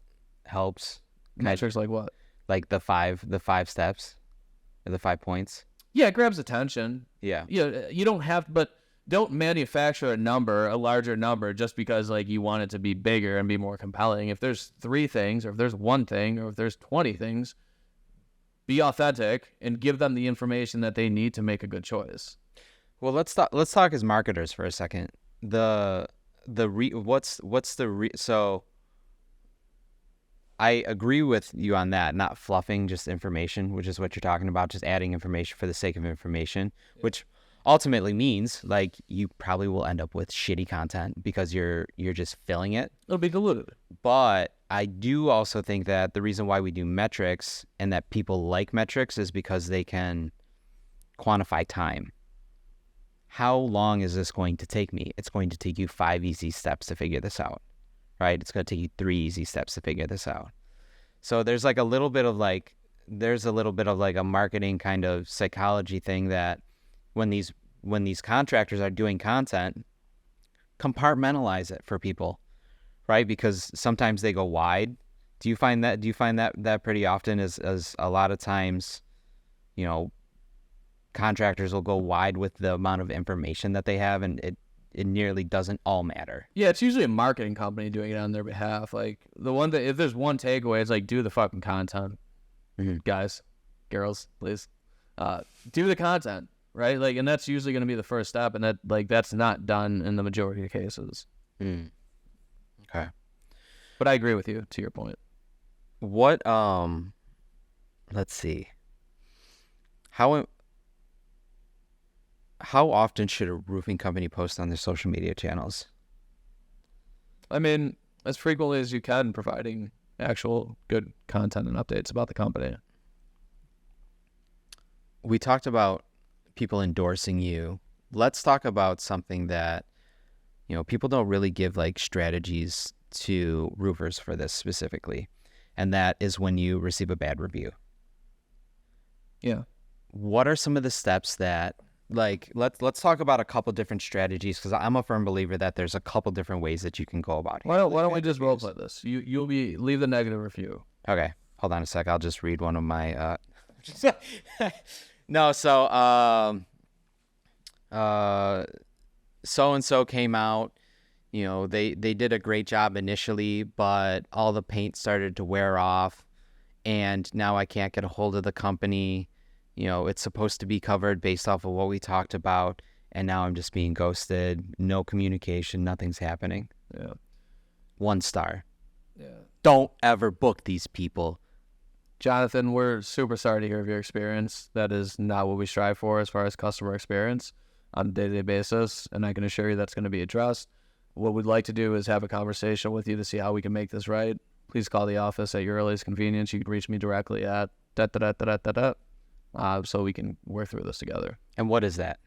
helps? Metrics like what? Like the 5 steps, or the 5 points? Yeah, it grabs attention. Yeah. You don't have, but don't manufacture a larger number just because like you want it to be bigger and be more compelling. If there's 3 things, or if there's 1 thing, or if there's 20 things, be authentic and give them the information that they need to make a good choice. Well, let's talk as marketers for a second. So I agree with you on that, not fluffing just information, which is what you're talking about, just adding information for the sake of information, which ultimately means like you probably will end up with shitty content because you're just filling it. It'll be diluted. But I do also think that the reason why we do metrics and that people like metrics is because they can quantify time. How long is this going to take me? It's going to take you 5 easy steps to figure this out, right? It's going to take you 3 easy steps to figure this out. So there's a little bit of a marketing kind of psychology thing that when these contractors are doing content, compartmentalize it for people, right? Because sometimes they go wide. Do you find that pretty often as a lot of times, contractors will go wide with the amount of information that they have, and it nearly doesn't all matter. Yeah, it's usually a marketing company doing it on their behalf. Like if there's one takeaway, it's like do the fucking content, guys, girls, please, do the content, right? Like, and that's usually going to be the first step, and that's not done in the majority of cases. Okay, but I agree with you to your point. What let's see. How often should a roofing company post on their social media channels? I mean, as frequently as you can, providing actual good content and updates about the company. We talked about people endorsing you. Let's talk about something that, people don't really give like strategies to roofers for this specifically. And that is when you receive a bad review. Yeah. What are some of the steps that, like, let's talk about a couple different strategies, because I'm a firm believer that there's a couple different ways that you can go about it. Why don't we just role play this? Leave the negative review. Okay, hold on a sec. I'll just read one of my. No, so so and so came out. They did a great job initially, but all the paint started to wear off, and now I can't get a hold of the company. It's supposed to be covered based off of what we talked about, and now I'm just being ghosted. No communication, nothing's happening. Yeah. 1 star. Yeah. Don't ever book these people. Jonathan, we're super sorry to hear of your experience. That is not what we strive for as far as customer experience on a day-to-day basis, and I can assure you that's going to be addressed. What we'd like to do is have a conversation with you to see how we can make this right. Please call the office at your earliest convenience. You can reach me directly at so we can work through this together. And what is that?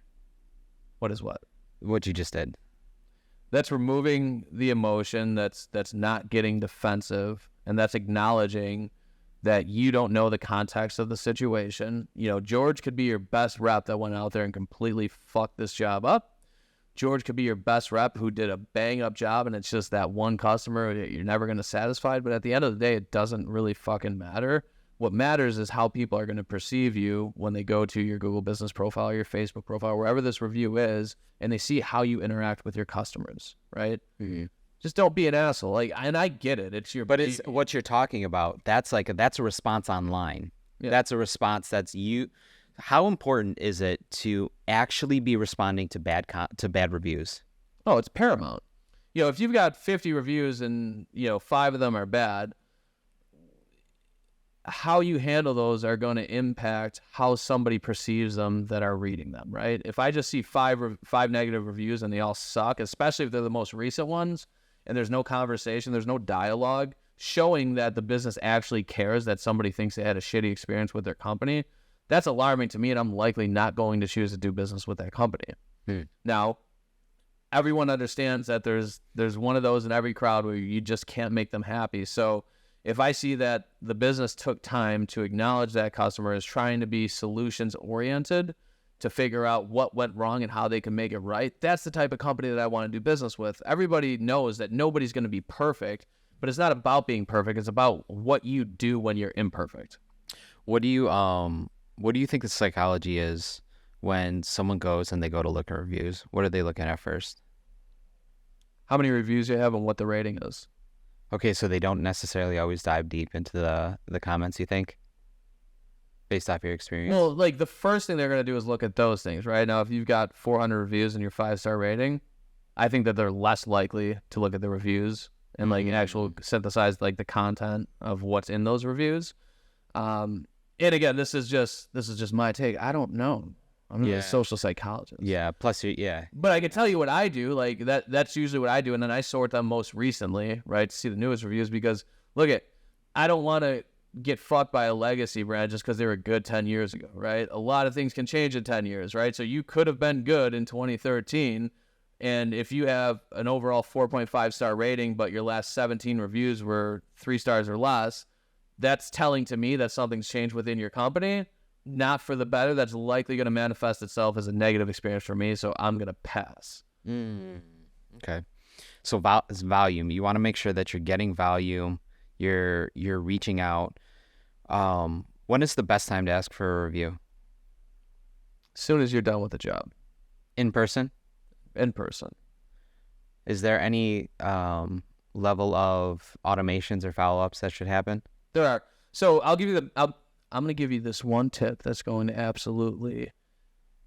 What is what? What you just did. That's removing the emotion. That's not getting defensive, and that's acknowledging that you don't know the context of the situation. George could be your best rep that went out there and completely fucked this job up. George could be your best rep who did a bang-up job, and it's just that one customer that you're never going to satisfy. But at the end of the day, it doesn't really fucking matter. What matters is how people are going to perceive you when they go to your Google business profile, your Facebook profile, wherever this review is, and they see how you interact with your customers, right? Mm-hmm. Just don't be an asshole. Like, and I get it. It's your, But it's what you're talking about. That's a response online. Yeah. That's a response that's you. How important is it to actually be responding to bad reviews? Oh, it's paramount. If you've got 50 reviews and 5 of them are bad, how you handle those are going to impact how somebody perceives them that are reading them, right? If I just see five negative reviews and they all suck, especially if they're the most recent ones, and there's no conversation, there's no dialogue showing that the business actually cares that somebody thinks they had a shitty experience with their company, that's alarming to me, and I'm likely not going to choose to do business with that company. Now, everyone understands that there's one of those in every crowd where you just can't make them happy. So if I see that the business took time to acknowledge that customer is trying to be solutions oriented to figure out what went wrong and how they can make it right, that's the type of company that I want to do business with. Everybody knows that nobody's going to be perfect, but it's not about being perfect. It's about what you do when you're imperfect. What do you think the psychology is when someone goes and they go to look at reviews? What are they looking at first? How many reviews you have and what the rating is. Okay, so they don't necessarily always dive deep into the comments, you think? Based off your experience? Well, like the first thing they're going to do is look at those things, right? Now, if you've got 400 reviews and your 5-star rating, I think that they're less likely to look at the reviews and like actual synthesize like the content of what's in those reviews. And again, this is just my take. I don't know. I'm not a social psychologist. Yeah. Plus, But I can tell you what I do. Like that's usually what I do, and then I sort them most recently, right, to see the newest reviews. Because I don't want to get fucked by a legacy brand just because they were good 10 years ago, right? A lot of things can change in 10 years, right? So you could have been good in 2013, and if you have an overall 4.5-star rating, but your last 17 reviews were 3 stars or less, that's telling to me that something's changed within your company. Not for the better. That's likely going to manifest itself as a negative experience for me, so I'm going to pass. Okay. So it's volume. You want to make sure that you're getting volume. You're reaching out. When is the best time to ask for a review? As soon as you're done with the job. In person? In person. Is there any level of automations or follow-ups that should happen? There are. So I'll give you I'm going to give you this one tip that's going to absolutely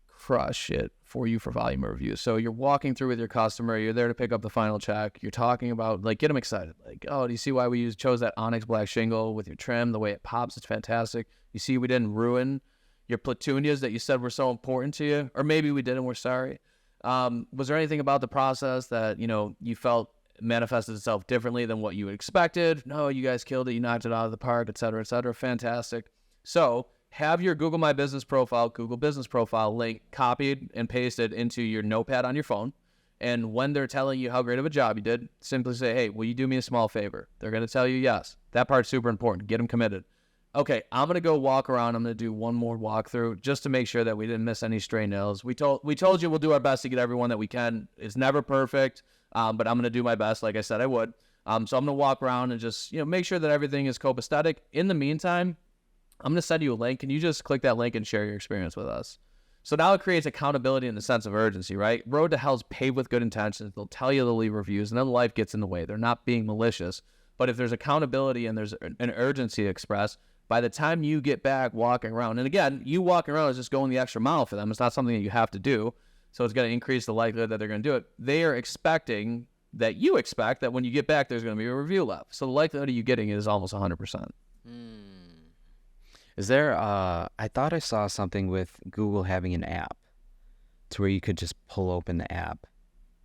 crush it for you for volume of reviews. So you're walking through with your customer. You're there to pick up the final check. You're talking about, like, get them excited. Like, oh, do you see why we chose that Onyx black shingle with your trim? The way it pops, it's fantastic. You see we didn't ruin your platunias that you said were so important to you? Or maybe we did and we're sorry. Was there anything about the process that, you felt manifested itself differently than what you expected? No, you guys killed it. You knocked it out of the park, et cetera, et cetera. Fantastic. So have your Google My Business profile, Google Business Profile link copied and pasted into your notepad on your phone. And when they're telling you how great of a job you did, simply say, hey, will you do me a small favor? They're going to tell you yes. That part's super important. Get them committed. Okay, I'm going to go walk around. I'm going to do one more walkthrough just to make sure that we didn't miss any stray nails. We told you we'll do our best to get everyone that we can. It's never perfect, but I'm going to do my best like I said I would. So I'm going to walk around and just make sure that everything is copacetic. In the meantime, I'm going to send you a link. Can you just click that link and share your experience with us? So now it creates accountability and a sense of urgency, right? Road to Hell's paved with good intentions. They'll tell you they'll leave reviews, and then life gets in the way. They're not being malicious. But if there's accountability and there's an urgency expressed, by the time you get back walking around, and again, you walking around is just going the extra mile for them. It's not something that you have to do. So it's going to increase the likelihood that they're going to do it. They are expecting that you expect that when you get back, there's going to be a review left. So the likelihood of you getting it is almost 100%. Is there, I thought I saw something with Google having an app to where you could just pull open the app.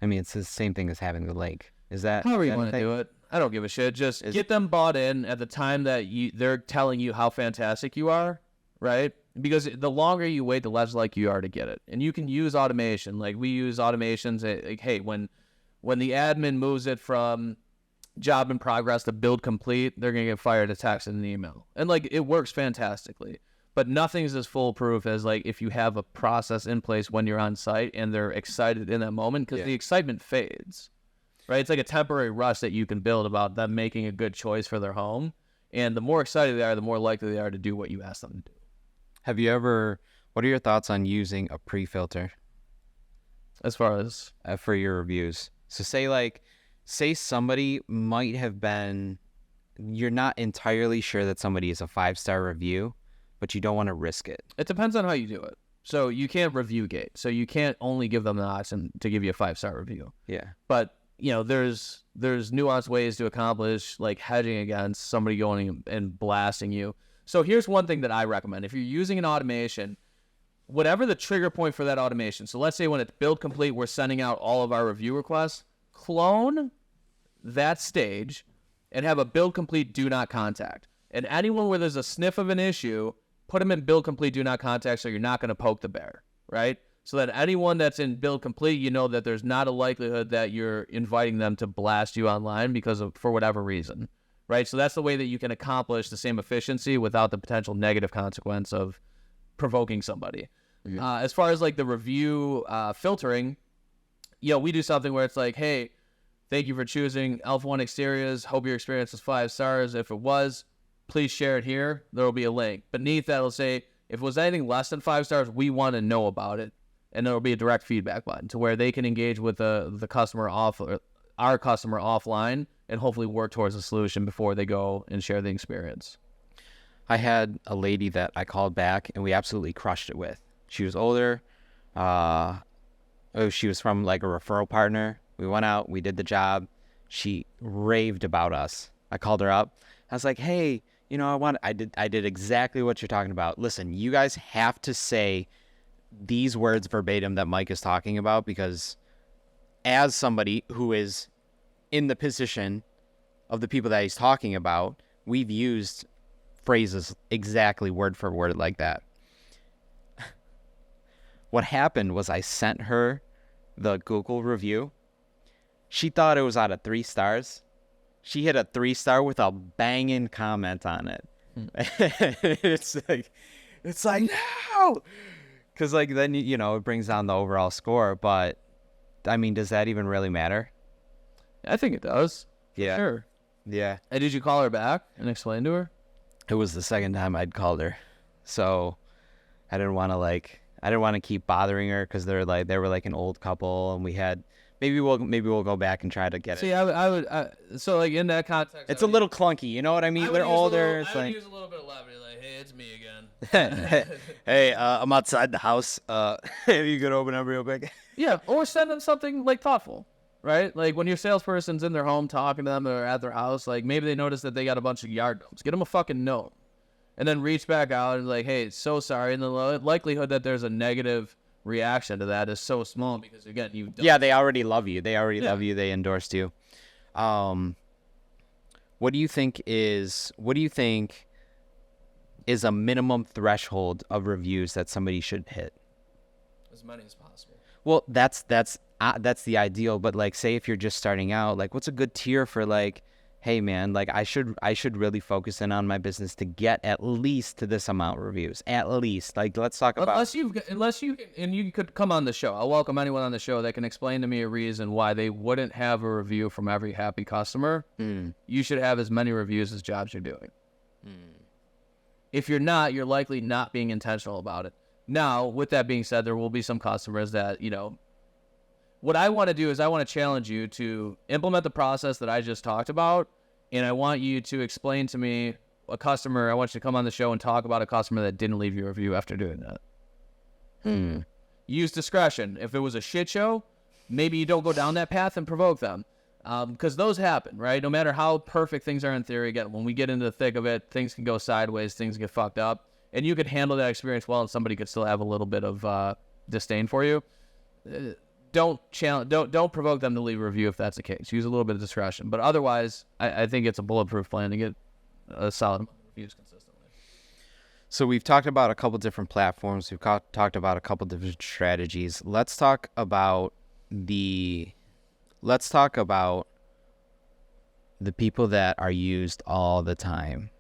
I mean, it's the same thing as having the link. Is that however you want to do it? I don't give a shit. Just get them bought in at the time that they're telling you how fantastic you are, right? Because the longer you wait, the less likely you are to get it. And you can use automation. Like we use automations. Like, hey, when the admin moves it from job in progress to build complete, they're going to get fired a text and an email. And like it works fantastically. But nothing's as foolproof as like if you have a process in place when you're on site and they're excited in that moment, because the excitement fades. Right? It's like a temporary rush that you can build about them making a good choice for their home. And the more excited they are, the more likely they are to do what you ask them to do. What are your thoughts on using a pre-filter? As far as? For your reviews. So say say somebody might have been, you're not entirely sure that somebody is a 5-star review, but you don't want to risk it. It depends on how you do it. So you can't review gate. So you can't only give them the option to give you a 5-star review. Yeah. But, you know, there's nuanced ways to accomplish, like, hedging against somebody going and blasting you. So here's one thing that I recommend. If you're using an automation, whatever the trigger point for that automation, so let's say when it's build complete, we're sending out all of our review requests, clone that stage and have a build complete do not contact. And anyone where there's a sniff of an issue, put them in build complete do not contact so you're not going to poke the bear, right? So that anyone that's in build complete, you know that there's not a likelihood that you're inviting them to blast you online because of, for whatever reason, right? So that's the way that you can accomplish the same efficiency without the potential negative consequence of provoking somebody. As far as like the review filtering, we do something where it's like, hey, thank you for choosing Alpha One Exteriors. Hope your experience is 5 stars. If it was, please share it here. There will be a link. Beneath that, it'll say, if it was anything less than 5 stars, we want to know about it. And there will be a direct feedback button to where they can engage with the customer our customer offline and hopefully work towards a solution before they go and share the experience. I had a lady that I called back and we absolutely crushed it with. She was older. She was from like a referral partner. We went out, we did the job. She raved about us. I called her up. I was like, hey, I did exactly what you're talking about. Listen, you guys have to say these words verbatim that Mike is talking about, because as somebody who is in the position of the people that he's talking about, we've used phrases exactly word for word like that. What happened was I sent her the Google review. She thought it was out of 3 stars. She hit a 3-star with a banging comment on it. It's like no, because like then it brings down the overall score. But I mean, does that even really matter? I think it does. Yeah. Sure. Yeah. And did you call her back and explain to her? It was the second time I'd called her, so I didn't want to keep bothering her because they were like an old couple, and we had. Maybe we'll go back and try to get it. See, I would so like in that context, it's a little clunky, you know what I mean? They're older. I would use a little bit of levity, like, hey, it's me again. Hey, I'm outside the house. If you could open up real quick. Yeah, or send them something like thoughtful, right? Like when your salesperson's in their home talking to them or at their house, like maybe they notice that they got a bunch of yard gnomes. Get them a fucking note, and then reach back out and like, hey, so sorry. And the likelihood that there's a negative reaction to that is so small because again they already love you. Love you. They endorsed you. What do you think is a minimum threshold of reviews that somebody should hit? As many as possible. Well, that's the ideal, but like say if you're just starting out, like what's a good tier for like, hey man, like I should really focus in on my business to get at least to this amount of reviews. At least, like let's talk about unless you could come on the show. I'll welcome anyone on the show that can explain to me a reason why they wouldn't have a review from every happy customer. You should have as many reviews as jobs you're doing. If you're not, you're likely not being intentional about it. Now, with that being said, there will be some customers that, what I want to do is I want to challenge you to implement the process that I just talked about, and I want you to explain to me a customer. I want you to come on the show and talk about a customer that didn't leave you a review after doing that. Use discretion. If it was a shit show, maybe you don't go down that path and provoke them, because those happen, right? No matter how perfect things are in theory, again, when we get into the thick of it, things can go sideways, things get fucked up, and you could handle that experience well, and somebody could still have a little bit of disdain for you. Don't provoke them to leave a review if that's the case. Use a little bit of discretion. But otherwise, I think it's a bulletproof plan to get a solid amount of reviews consistently. So we've talked about a couple different platforms. We've talked about a couple different strategies. Let's talk about the people that are used all the time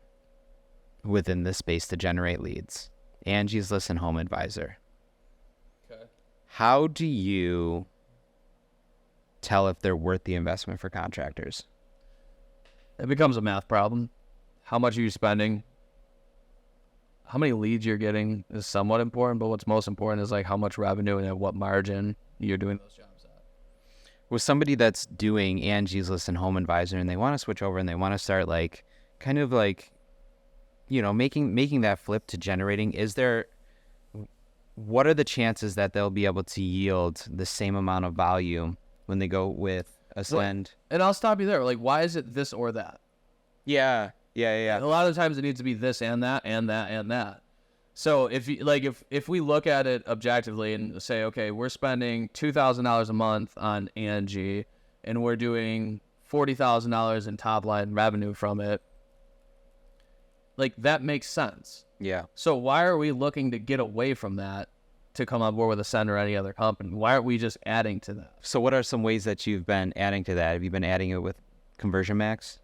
within this space to generate leads. Angie's List and Home Advisor. How do you tell if they're worth the investment for contractors? It becomes a math problem. How much are you spending? How many leads you're getting is somewhat important, but what's most important is like how much revenue and at what margin you're doing those jobs at. with somebody that's doing Angie's List and Home Advisor and they want to switch over and they want to start like kind of like, you know, making that flip to generating, what are the chances that they'll be able to yield the same amount of volume when they go with Ascend? And I'll stop you there. Like, why is it this or that? Yeah. A lot of times it needs to be this and that and that and that. So if we look at it objectively and say, okay, we're spending $2,000 a month on Angie and we're doing $40,000 in top line revenue from it, like that makes sense. Yeah. So why are we looking to get away from that to come on board with Ascend or any other company? Why aren't we just adding to that? So what are some ways that you've been adding to that? Have you been adding it with ConversionMax?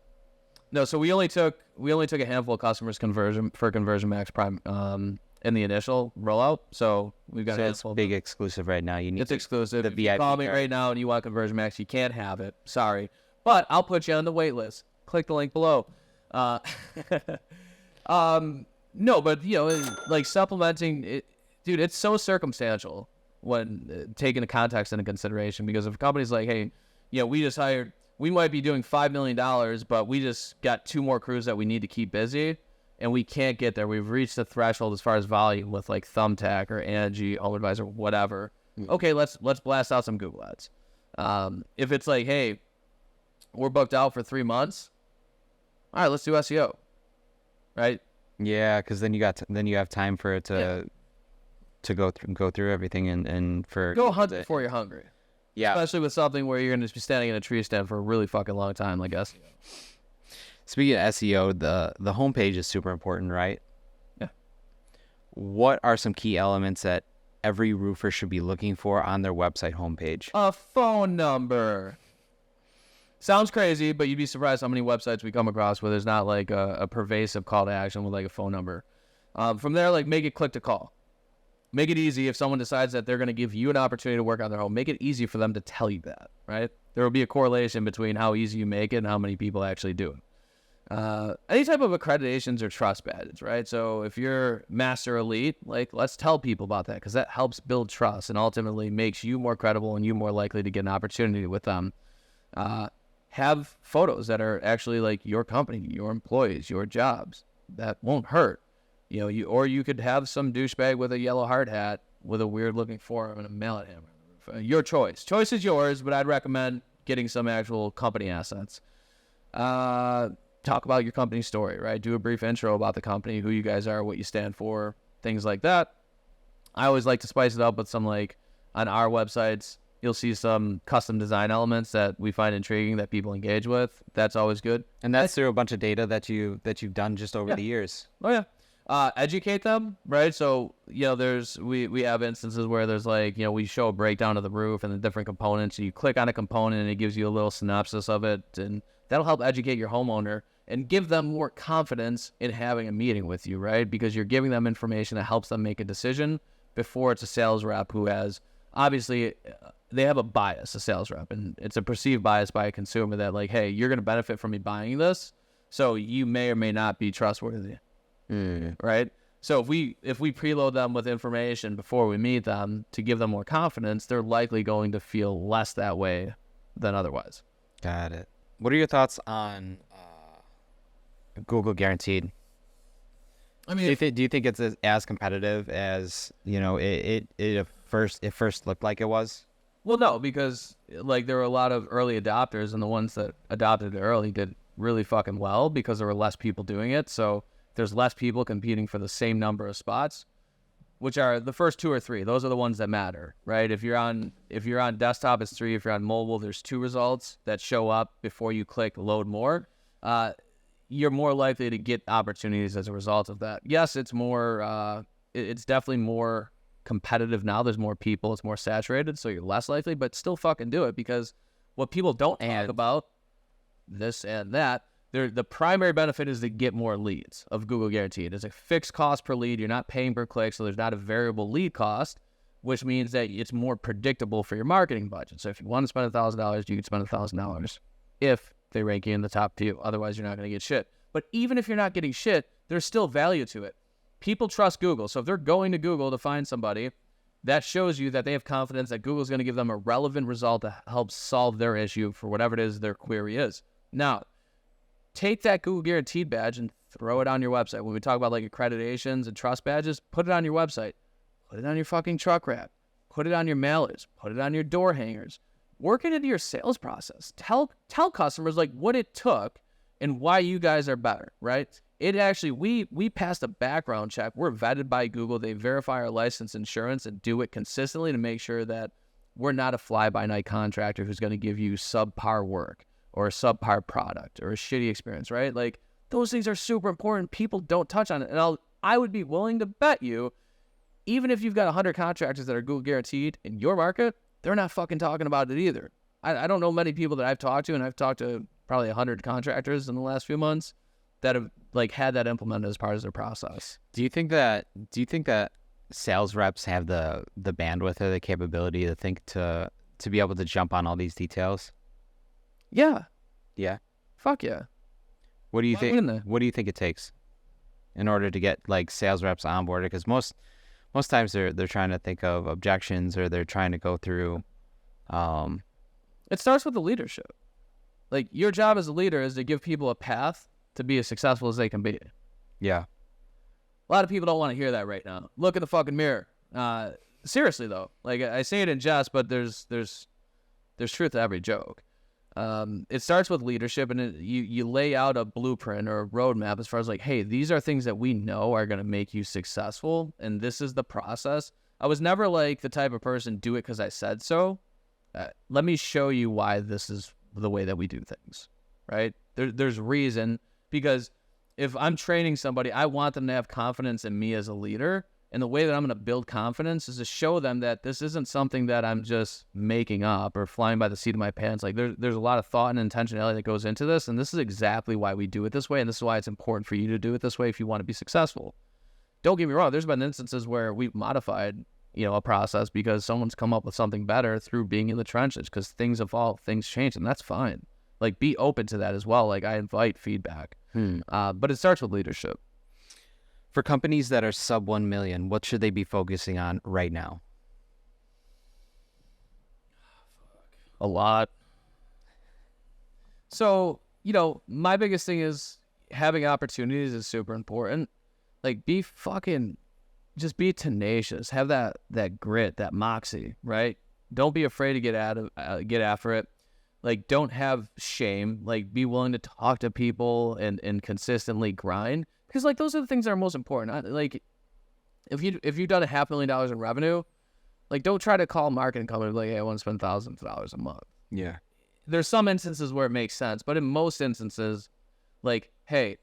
No, so we only took a handful of customers ConversionMax Prime in the initial rollout. So we've got a handful. It's big exclusive right now. It's exclusive. The If VIP you call me card. right now and you want ConversionMax, you can't have it. Sorry, but I'll put you on the wait list. Click the link below. No, but you know, like supplementing it, dude, it's so circumstantial when taking the context into consideration. Because if a company's like, hey, you know, we might be doing $5 million, but we just got 2 more crews that we need to keep busy, and we can't get there. We've reached the threshold as far as volume with like Thumbtack or Angie, Home Advisor, whatever. Okay, let's blast out some Google ads. If it's like, hey, we're booked out for 3 months, all right, let's do SEO, right? Yeah, because then you have time for it to go through everything and for Go hunt before you're hungry. Yeah. Especially with something where you're going to be standing in a tree stand for a really fucking long time, like SEO. Speaking of SEO, the homepage is super important, right? Yeah. What are some key elements that every roofer should be looking for on their website homepage? A phone number. Sounds crazy, but you'd be surprised how many websites we come across where there's not like a pervasive call to action with like a phone number. From there, like make it click to call. Make it easy if someone decides that they're going to give you an opportunity to work on their home. Make it easy for them to tell you that, right? There will be a correlation between how easy you make it and how many people actually do it. Any type of accreditations or trust badges, right? So if you're Master Elite, like let's tell people about that because that helps build trust and ultimately makes you more credible and you more likely to get an opportunity with them. Have photos that are actually like your company, your employees, your jobs. That won't hurt. You know, you could have some douchebag with a yellow hard hat with a weird looking forearm and a mallet hammer on the roof. Your choice. Choice is yours, but I'd recommend getting some actual company assets. Talk about your company story, right? Do a brief intro about the company, who you guys are, what you stand for, things like that. I always like to spice it up with some like on our websites, you'll see some custom design elements that we find intriguing that people engage with. That's always good. And that's through a bunch of data that you've done just over the years. Oh yeah. Educate them, right? So, you know, we have instances where there's like, you know, we show a breakdown of the roof and the different components, and you click on a component and it gives you a little synopsis of it, and that'll help educate your homeowner and give them more confidence in having a meeting with you, right? Because you're giving them information that helps them make a decision before it's a sales rep who has, obviously, they have a bias, a sales rep, and it's a perceived bias by a consumer that like, hey, you're going to benefit from me buying this, so you may or may not be trustworthy. Right? So if we preload them with information before we meet them to give them more confidence, they're likely going to feel less that way than otherwise. Got it. What are your thoughts on Google Guaranteed? I mean, do you think it's as competitive as, you know, it first looked like it was? Well, no, because like there were a lot of early adopters, and the ones that adopted it early did really fucking well because there were less people doing it. So there's less people competing for the same number of spots, which are the first 2 or 3. Those are the ones that matter, right? If you're on desktop, it's 3. If you're on mobile, there's 2 results that show up before you click load more. You're more likely to get opportunities as a result of that. Yes, it's more, it's definitely more competitive now. There's more people. It's more saturated, so you're less likely, but still fucking do it, because what people don't talk about, this and that, the primary benefit is to get more leads of Google Guaranteed. It's a fixed cost per lead. You're not paying per click, so there's not a variable lead cost, which means that it's more predictable for your marketing budget. So if you want to spend $1,000, you can spend $1,000 if they rank you in the top few. Otherwise, you're not going to get shit. But even if you're not getting shit, there's still value to it. People trust Google. So if they're going to Google to find somebody, that shows you that they have confidence that Google's going to give them a relevant result to help solve their issue for whatever it is their query is. Now, take that Google Guaranteed badge and throw it on your website. When we talk about like accreditations and trust badges, put it on your website. Put it on your fucking truck wrap. Put it on your mailers. Put it on your door hangers. Work it into your sales process. Tell customers like what it took and why you guys are better, right? It actually, we passed a background check. We're vetted by Google. They verify our license insurance and do it consistently to make sure that we're not a fly-by-night contractor who's going to give you subpar work or a subpar product or a shitty experience, right? Like, those things are super important. People don't touch on it. And I would be willing to bet you, even if you've got 100 contractors that are Google Guaranteed in your market, they're not fucking talking about it either. I don't know many people that I've talked to, and I've talked to probably 100 contractors in the last few months that have like had that implemented as part of their process. Do you think that sales reps have the bandwidth or the capability to think to be able to jump on all these details? Yeah. Yeah. Fuck yeah. What do you think? What do you think it takes in order to get like sales reps onboarded? Because most times they're trying to think of objections or they're trying to go through. It starts with the leadership. Like, your job as a leader is to give people a path to be as successful as they can be. Yeah. A lot of people don't want to hear that right now. Look in the fucking mirror. Seriously though, like, I say it in jest, but there's truth to every joke. It starts with leadership, and you lay out a blueprint or a roadmap as far as like, hey, these are things that we know are going to make you successful, and this is the process. I was never like the type of person, do it because I said so. Let me show you why this is the way that we do things, right? There's reason, because if I'm training somebody, I want them to have confidence in me as a leader. And the way that I'm going to build confidence is to show them that this isn't something that I'm just making up or flying by the seat of my pants. Like, there's a lot of thought and intentionality that goes into this. And this is exactly why we do it this way. And this is why it's important for you to do it this way if you want to be successful. Don't get me wrong. There's been instances where we've modified, a process because someone's come up with something better through being in the trenches, because things evolve, things change, and that's fine. Like, be open to that as well. Like, I invite feedback. But it starts with leadership. For companies that are sub 1 million, what should they be focusing on right now? A lot. So, my biggest thing is having opportunities is super important. Like, just be tenacious. Have that grit, that moxie, right? Don't be afraid to get after it. Like, don't have shame. Like, be willing to talk to people and consistently grind. Because, like, those are the things that are most important. Like, if you've done $500,000 in revenue, like, don't try to call a marketing company like, hey, I want to spend thousands of dollars a month. Yeah. There's some instances where it makes sense, but in most instances, like, hey,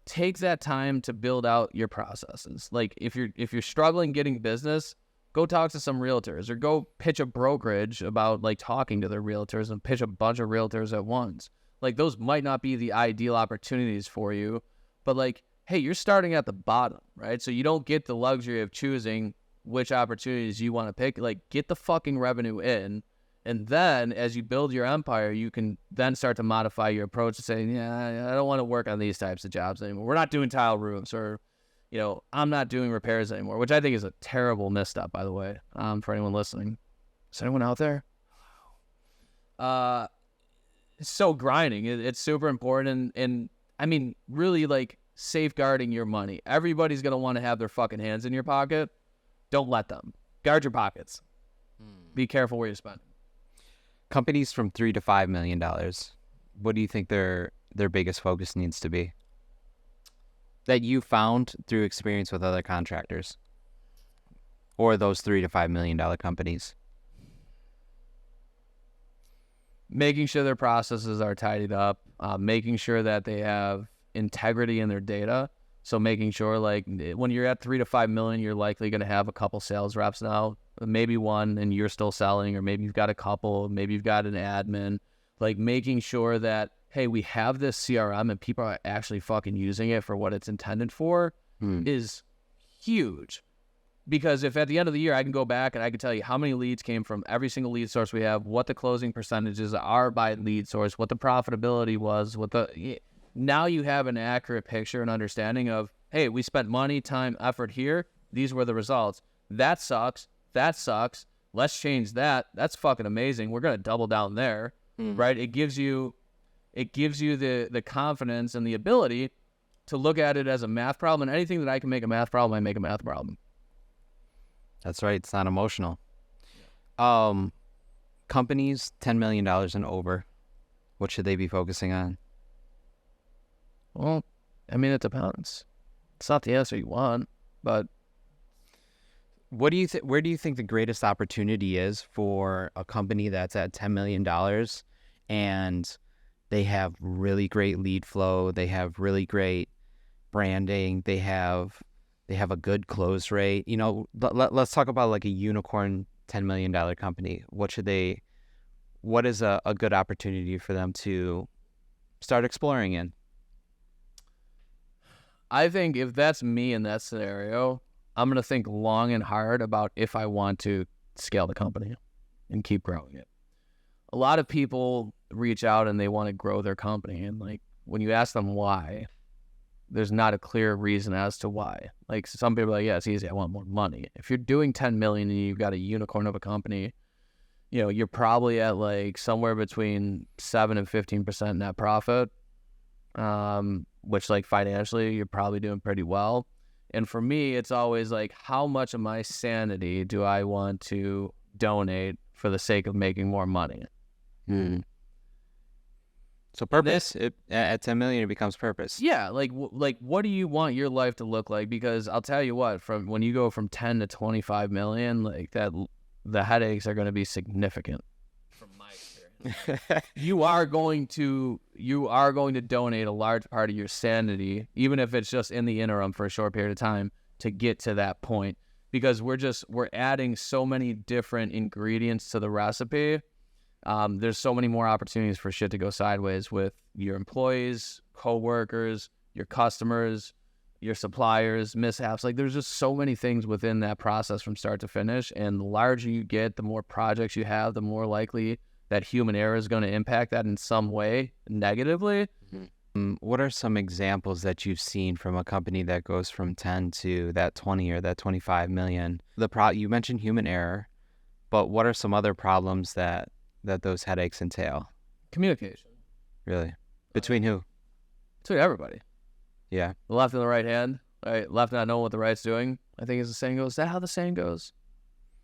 take that time to build out your processes. Like, if you're struggling getting business, go talk to some realtors, or go pitch a brokerage about like talking to their realtors and pitch a bunch of realtors at once. Like, those might not be the ideal opportunities for you, but like, hey, you're starting at the bottom, right? So you don't get the luxury of choosing which opportunities you want to pick. Like, get the fucking revenue in, and then as you build your empire, you can then start to modify your approach to say, yeah, I don't want to work on these types of jobs anymore. We're not doing tile roofs, or, I'm not doing repairs anymore, which I think is a terrible misstep, by the way, for anyone listening. Is anyone out there? So grinding, it's super important. And I mean, really, like, safeguarding your money. Everybody's going to want to have their fucking hands in your pocket. Don't let them. Guard your pockets. Be careful where you spend. Companies from $3 to $5 million, what do you think their biggest focus needs to be that you found through experience with other contractors, or those $3 to $5 million companies? Making sure their processes are tidied up, making sure that they have integrity in their data. So making sure, like, when you're at 3 to 5 million, you're likely going to have a couple sales reps now, maybe one, and you're still selling, or maybe you've got a couple, maybe you've got an admin. Like, making sure that, hey, we have this CRM and people are actually fucking using it for what it's intended for is huge. Because if at the end of the year I can go back and I can tell you how many leads came from every single lead source we have, what the closing percentages are by lead source, what the profitability was, now you have an accurate picture and understanding of, hey, we spent money, time, effort here. These were the results. That sucks. that sucks. Let's change that. That's fucking amazing. We're going to double down there, right? It gives you the confidence and the ability to look at it as a math problem, and anything that I can make a math problem, I make a math problem. That's right. It's not emotional. Companies, $10 million and over, what should they be focusing on? Well, I mean, it depends. It's not the answer you want, but what do you where do you think the greatest opportunity is for a company that's at $10 million and they have really great lead flow, they have really great branding, they have a good close rate? You know, let's talk about like a unicorn $10 million company. What is a good opportunity for them to start exploring in? I think if that's me in that scenario, I'm going to think long and hard about if I want to scale the company and keep growing it. A lot of people reach out and they want to grow their company. And like, when you ask them why, there's not a clear reason as to why. Like, some people are like, yeah, it's easy. I want more money. If you're doing 10 million and you've got a unicorn of a company, you know, you're probably at like somewhere between 7 and 15% net profit, which like financially, you're probably doing pretty well. And for me, it's always like, how much of my sanity do I want to donate for the sake of making more money? So purpose, at 10 million, it becomes purpose. Yeah, like what do you want your life to look like? Because I'll tell you what, from when you go from 10 to 25 million, like that, the headaches are going to be significant. From my experience, you are going to donate a large part of your sanity, even if it's just in the interim for a short period of time, to get to that point. Because we're adding so many different ingredients to the recipe. There's so many more opportunities for shit to go sideways with your employees, co-workers, your customers, your suppliers, mishaps. Like, there's just so many things within that process from start to finish. And the larger you get, the more projects you have, the more likely that human error is going to impact that in some way negatively. What are some examples that you've seen from a company that goes from 10 to that 20 or that 25 million? You mentioned human error, but what are some other problems that those headaches entail? Communication. Really? Between who? Between everybody. Yeah. The left and the right hand. Right? Left not knowing what the right's doing. I think as the saying goes. Is that how the saying goes?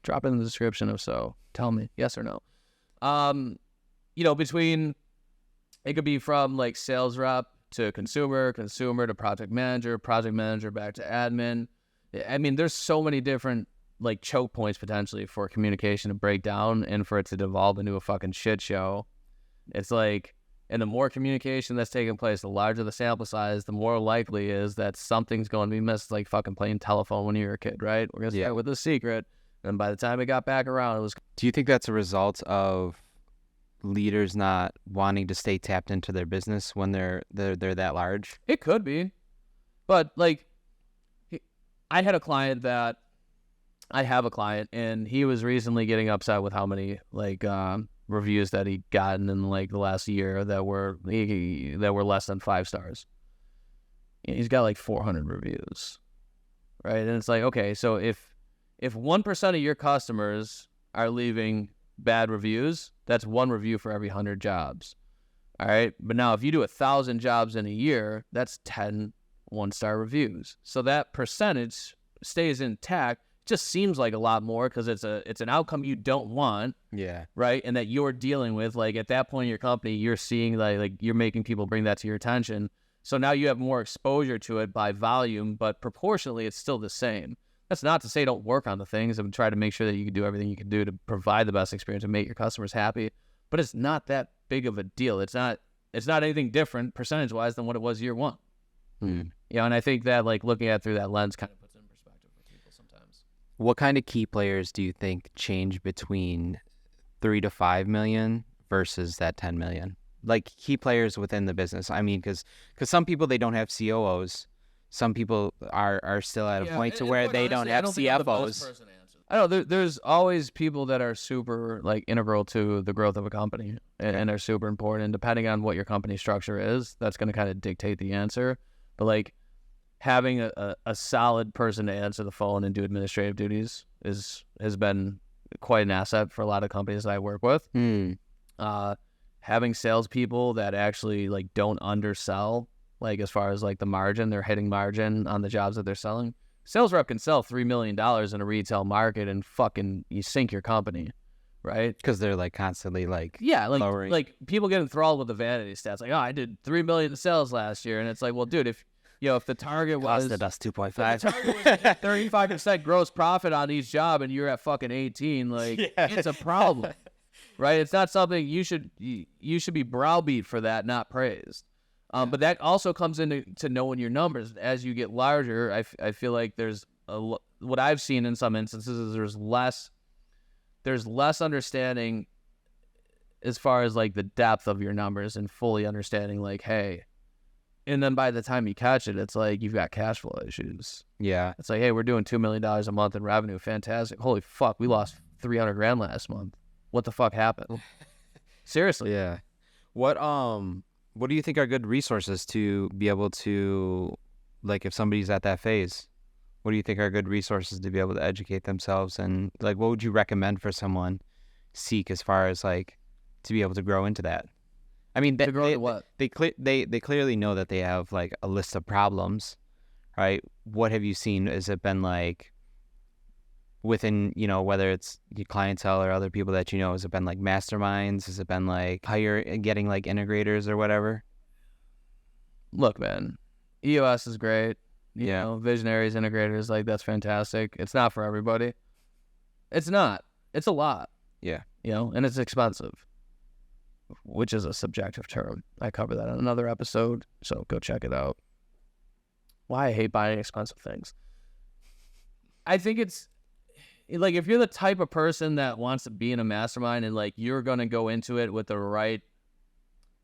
Drop it in the description if so. Tell me, yes or no. You know, between, it could be from like sales rep to consumer to project manager back to admin. I mean, there's so many different like choke points potentially for communication to break down and for it to devolve into a fucking shit show. It's like, and the more communication that's taking place, the larger the sample size, the more likely is that something's going to be missed, like fucking playing telephone when you were a kid, right? We're going to start with the secret. And by the time it got back around, it was... Do you think that's a result of leaders not wanting to stay tapped into their business when they're that large? It could be. But like, I have a client, and he was recently getting upset with how many like reviews that he'd gotten in like the last year that were less than 5 stars. And he's got like 400 reviews, right? And it's like, okay, so if 1% of your customers are leaving bad reviews, that's 1 review for every 100 jobs. All right. But now if you do 1,000 jobs in a year, that's 10 1-star reviews. So that percentage stays intact. Just seems like a lot more because it's an outcome you don't want. Yeah. Right. And that you're dealing with, like at that point in your company, you're seeing like you're making people bring that to your attention. So now you have more exposure to it by volume, but proportionally it's still the same. That's not to say don't work on the things and try to make sure that you can do everything you can do to provide the best experience and make your customers happy. But it's not that big of a deal. It's not anything different percentage wise than what it was year one. You know, and I think that like looking at it through that lens kind of puts it in perspective for people sometimes. What kind of key players do you think change between 3 to 5 million versus that 10 million? Like key players within the business. I mean, because some people, they don't have COOs. Some people are still at a point to where they don't have CFOs. I know there's always people that are super like integral to the growth of a company and are super important. And depending on what your company structure is, that's going to kind of dictate the answer. But like having a solid person to answer the phone and do administrative duties has been quite an asset for a lot of companies that I work with. Having salespeople that actually like don't undersell, like as far as like the margin, they're hitting margin on the jobs that they're selling. Sales rep can sell $3 million in a retail market and fucking you sink your company, right? Because they're like constantly like lowering. Like people get enthralled with the vanity stats, like, oh, I did 3 million in sales last year, and it's like, well, dude, if the target was costed us 2.5, the target was 35% gross profit on each job, and you're at fucking 18, like it's a problem, right? It's not something you should be browbeat for that, not praised. But that also comes into knowing your numbers. As you get larger, I feel like there's what I've seen in some instances is there's less understanding as far as like the depth of your numbers and fully understanding like, hey, and then by the time you catch it, it's like you've got cash flow issues. Yeah. It's like, hey, we're doing $2 million a month in revenue. Fantastic. Holy fuck, we lost $300,000 last month. What the fuck happened? Seriously. Yeah. What do you think are good resources to be able to, like, if somebody's at that phase, what do you think are good resources to be able to educate themselves? And like, what would you recommend for someone seek as far as like to be able to grow into that? I mean, To grow into what? They clearly know that they have like a list of problems, right? What have you seen? Has it been like within, whether it's your clientele or other people that has it been like masterminds? Has it been like getting like integrators or whatever? Look, man, EOS is great. You Yeah. know, visionaries, integrators, like that's fantastic. It's not for everybody. It's not. It's a lot. Yeah. And it's expensive, which is a subjective term. I cover that in another episode, so go check it out. Why I hate buying expensive things. I think it's like if you're the type of person that wants to be in a mastermind and like you're going to go into it with the right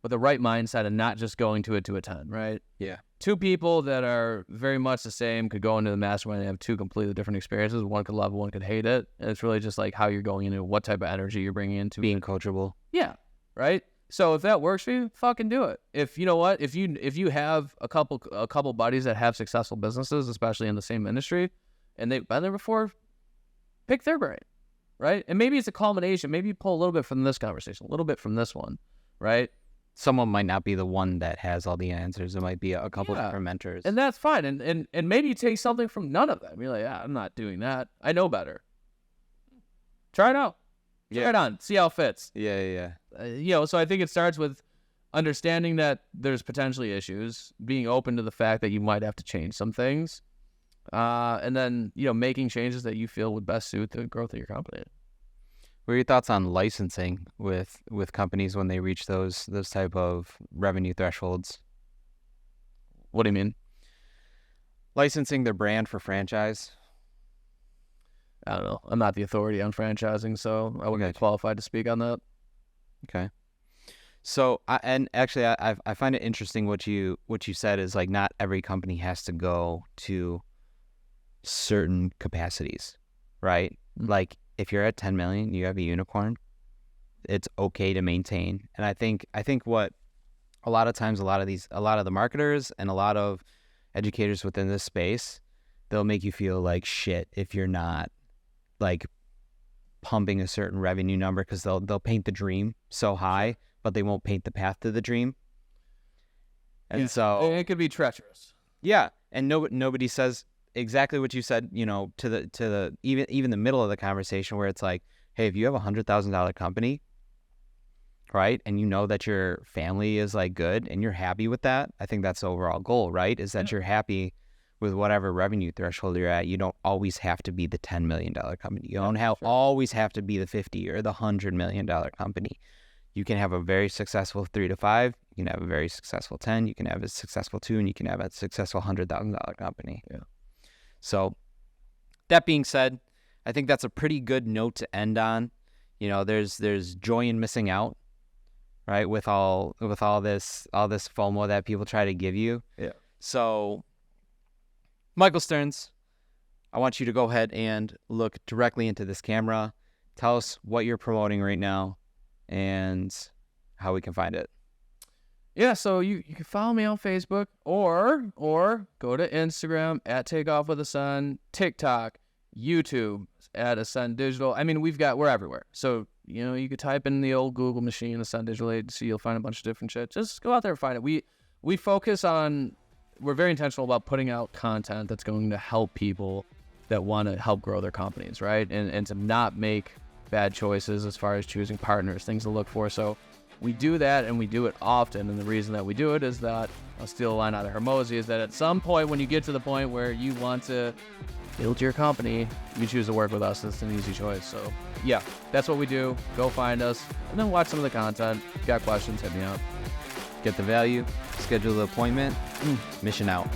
mindset and not just going to it to attend, right? Yeah. Two people that are very much the same could go into the mastermind and have two completely different experiences. One could love it, one could hate it. And it's really just like how you're going into it, what type of energy you're bringing into Being it. coachable. Yeah. Right. So if that works for you, fucking do it. If you know what, if you have a couple buddies that have successful businesses, especially in the same industry, and they've been there before, pick their brain, right? And maybe it's a culmination. Maybe you pull a little bit from this conversation, a little bit from this one, right? Someone might not be the one that has all the answers. It might be a couple different mentors. And that's fine. And maybe you take something from none of them. You're like, I'm not doing that. I know better. Try it out. Try it on. See how it fits. Yeah. So I think it starts with understanding that there's potentially issues, being open to the fact that you might have to change some things, and then, making changes that you feel would best suit the growth of your company. What are your thoughts on licensing with companies when they reach those type of revenue thresholds? What do you mean? Licensing their brand for franchise? I don't know. I'm not the authority on franchising, so I wouldn't be qualified to speak on that. Okay. So, I find it interesting what you said is like not every company has to go to certain capacities, right? Mm-hmm. Like if you're at 10 million, you have a unicorn, it's okay to maintain. And I think what a lot of times, a lot of the marketers and a lot of educators within this space, they'll make you feel like shit if you're not like pumping a certain revenue number, because they'll paint the dream so high, but they won't paint the path to the dream. And so it could be treacherous. Yeah, and nobody says exactly what you said, to the even the middle of the conversation, where it's like, hey, if you have $100,000 company, right, and you know that your family is like good and you're happy with that, I think that's the overall goal, right? Is that you're happy with whatever revenue threshold you're at. You don't always have to be the $10 million company. You don't always have to be the 50 or the $100 million company. You can have a very successful 3 to 5. You can have a very successful 10. You can have a successful 2, and you can have a successful $100,000 company. Yeah. So that being said, I think that's a pretty good note to end on. There's joy in missing out, right? With all this FOMO that people try to give you. Yeah. So, Michael Stearns, I want you to go ahead and look directly into this camera. Tell us what you're promoting right now and how we can find it. Yeah, so you can follow me on Facebook or go to Instagram @TakeOffWithASun, TikTok, YouTube, at Ascend Digital. I mean, we're everywhere. So, you could type in the old Google machine, Ascend Digital Agency, you'll find a bunch of different shit. Just go out there and find it. We focus on, we're very intentional about putting out content that's going to help people that want to help grow their companies, right? And to not make bad choices as far as choosing partners, things to look for. So we do that, and we do it often. And the reason that we do it is that, I'll steal a line out of Hermosi, is that at some point when you get to the point where you want to build your company, you choose to work with us. It's an easy choice. So yeah, that's what we do. Go find us and then watch some of the content. If you got questions, hit me up. Get the value, schedule the appointment, mission out.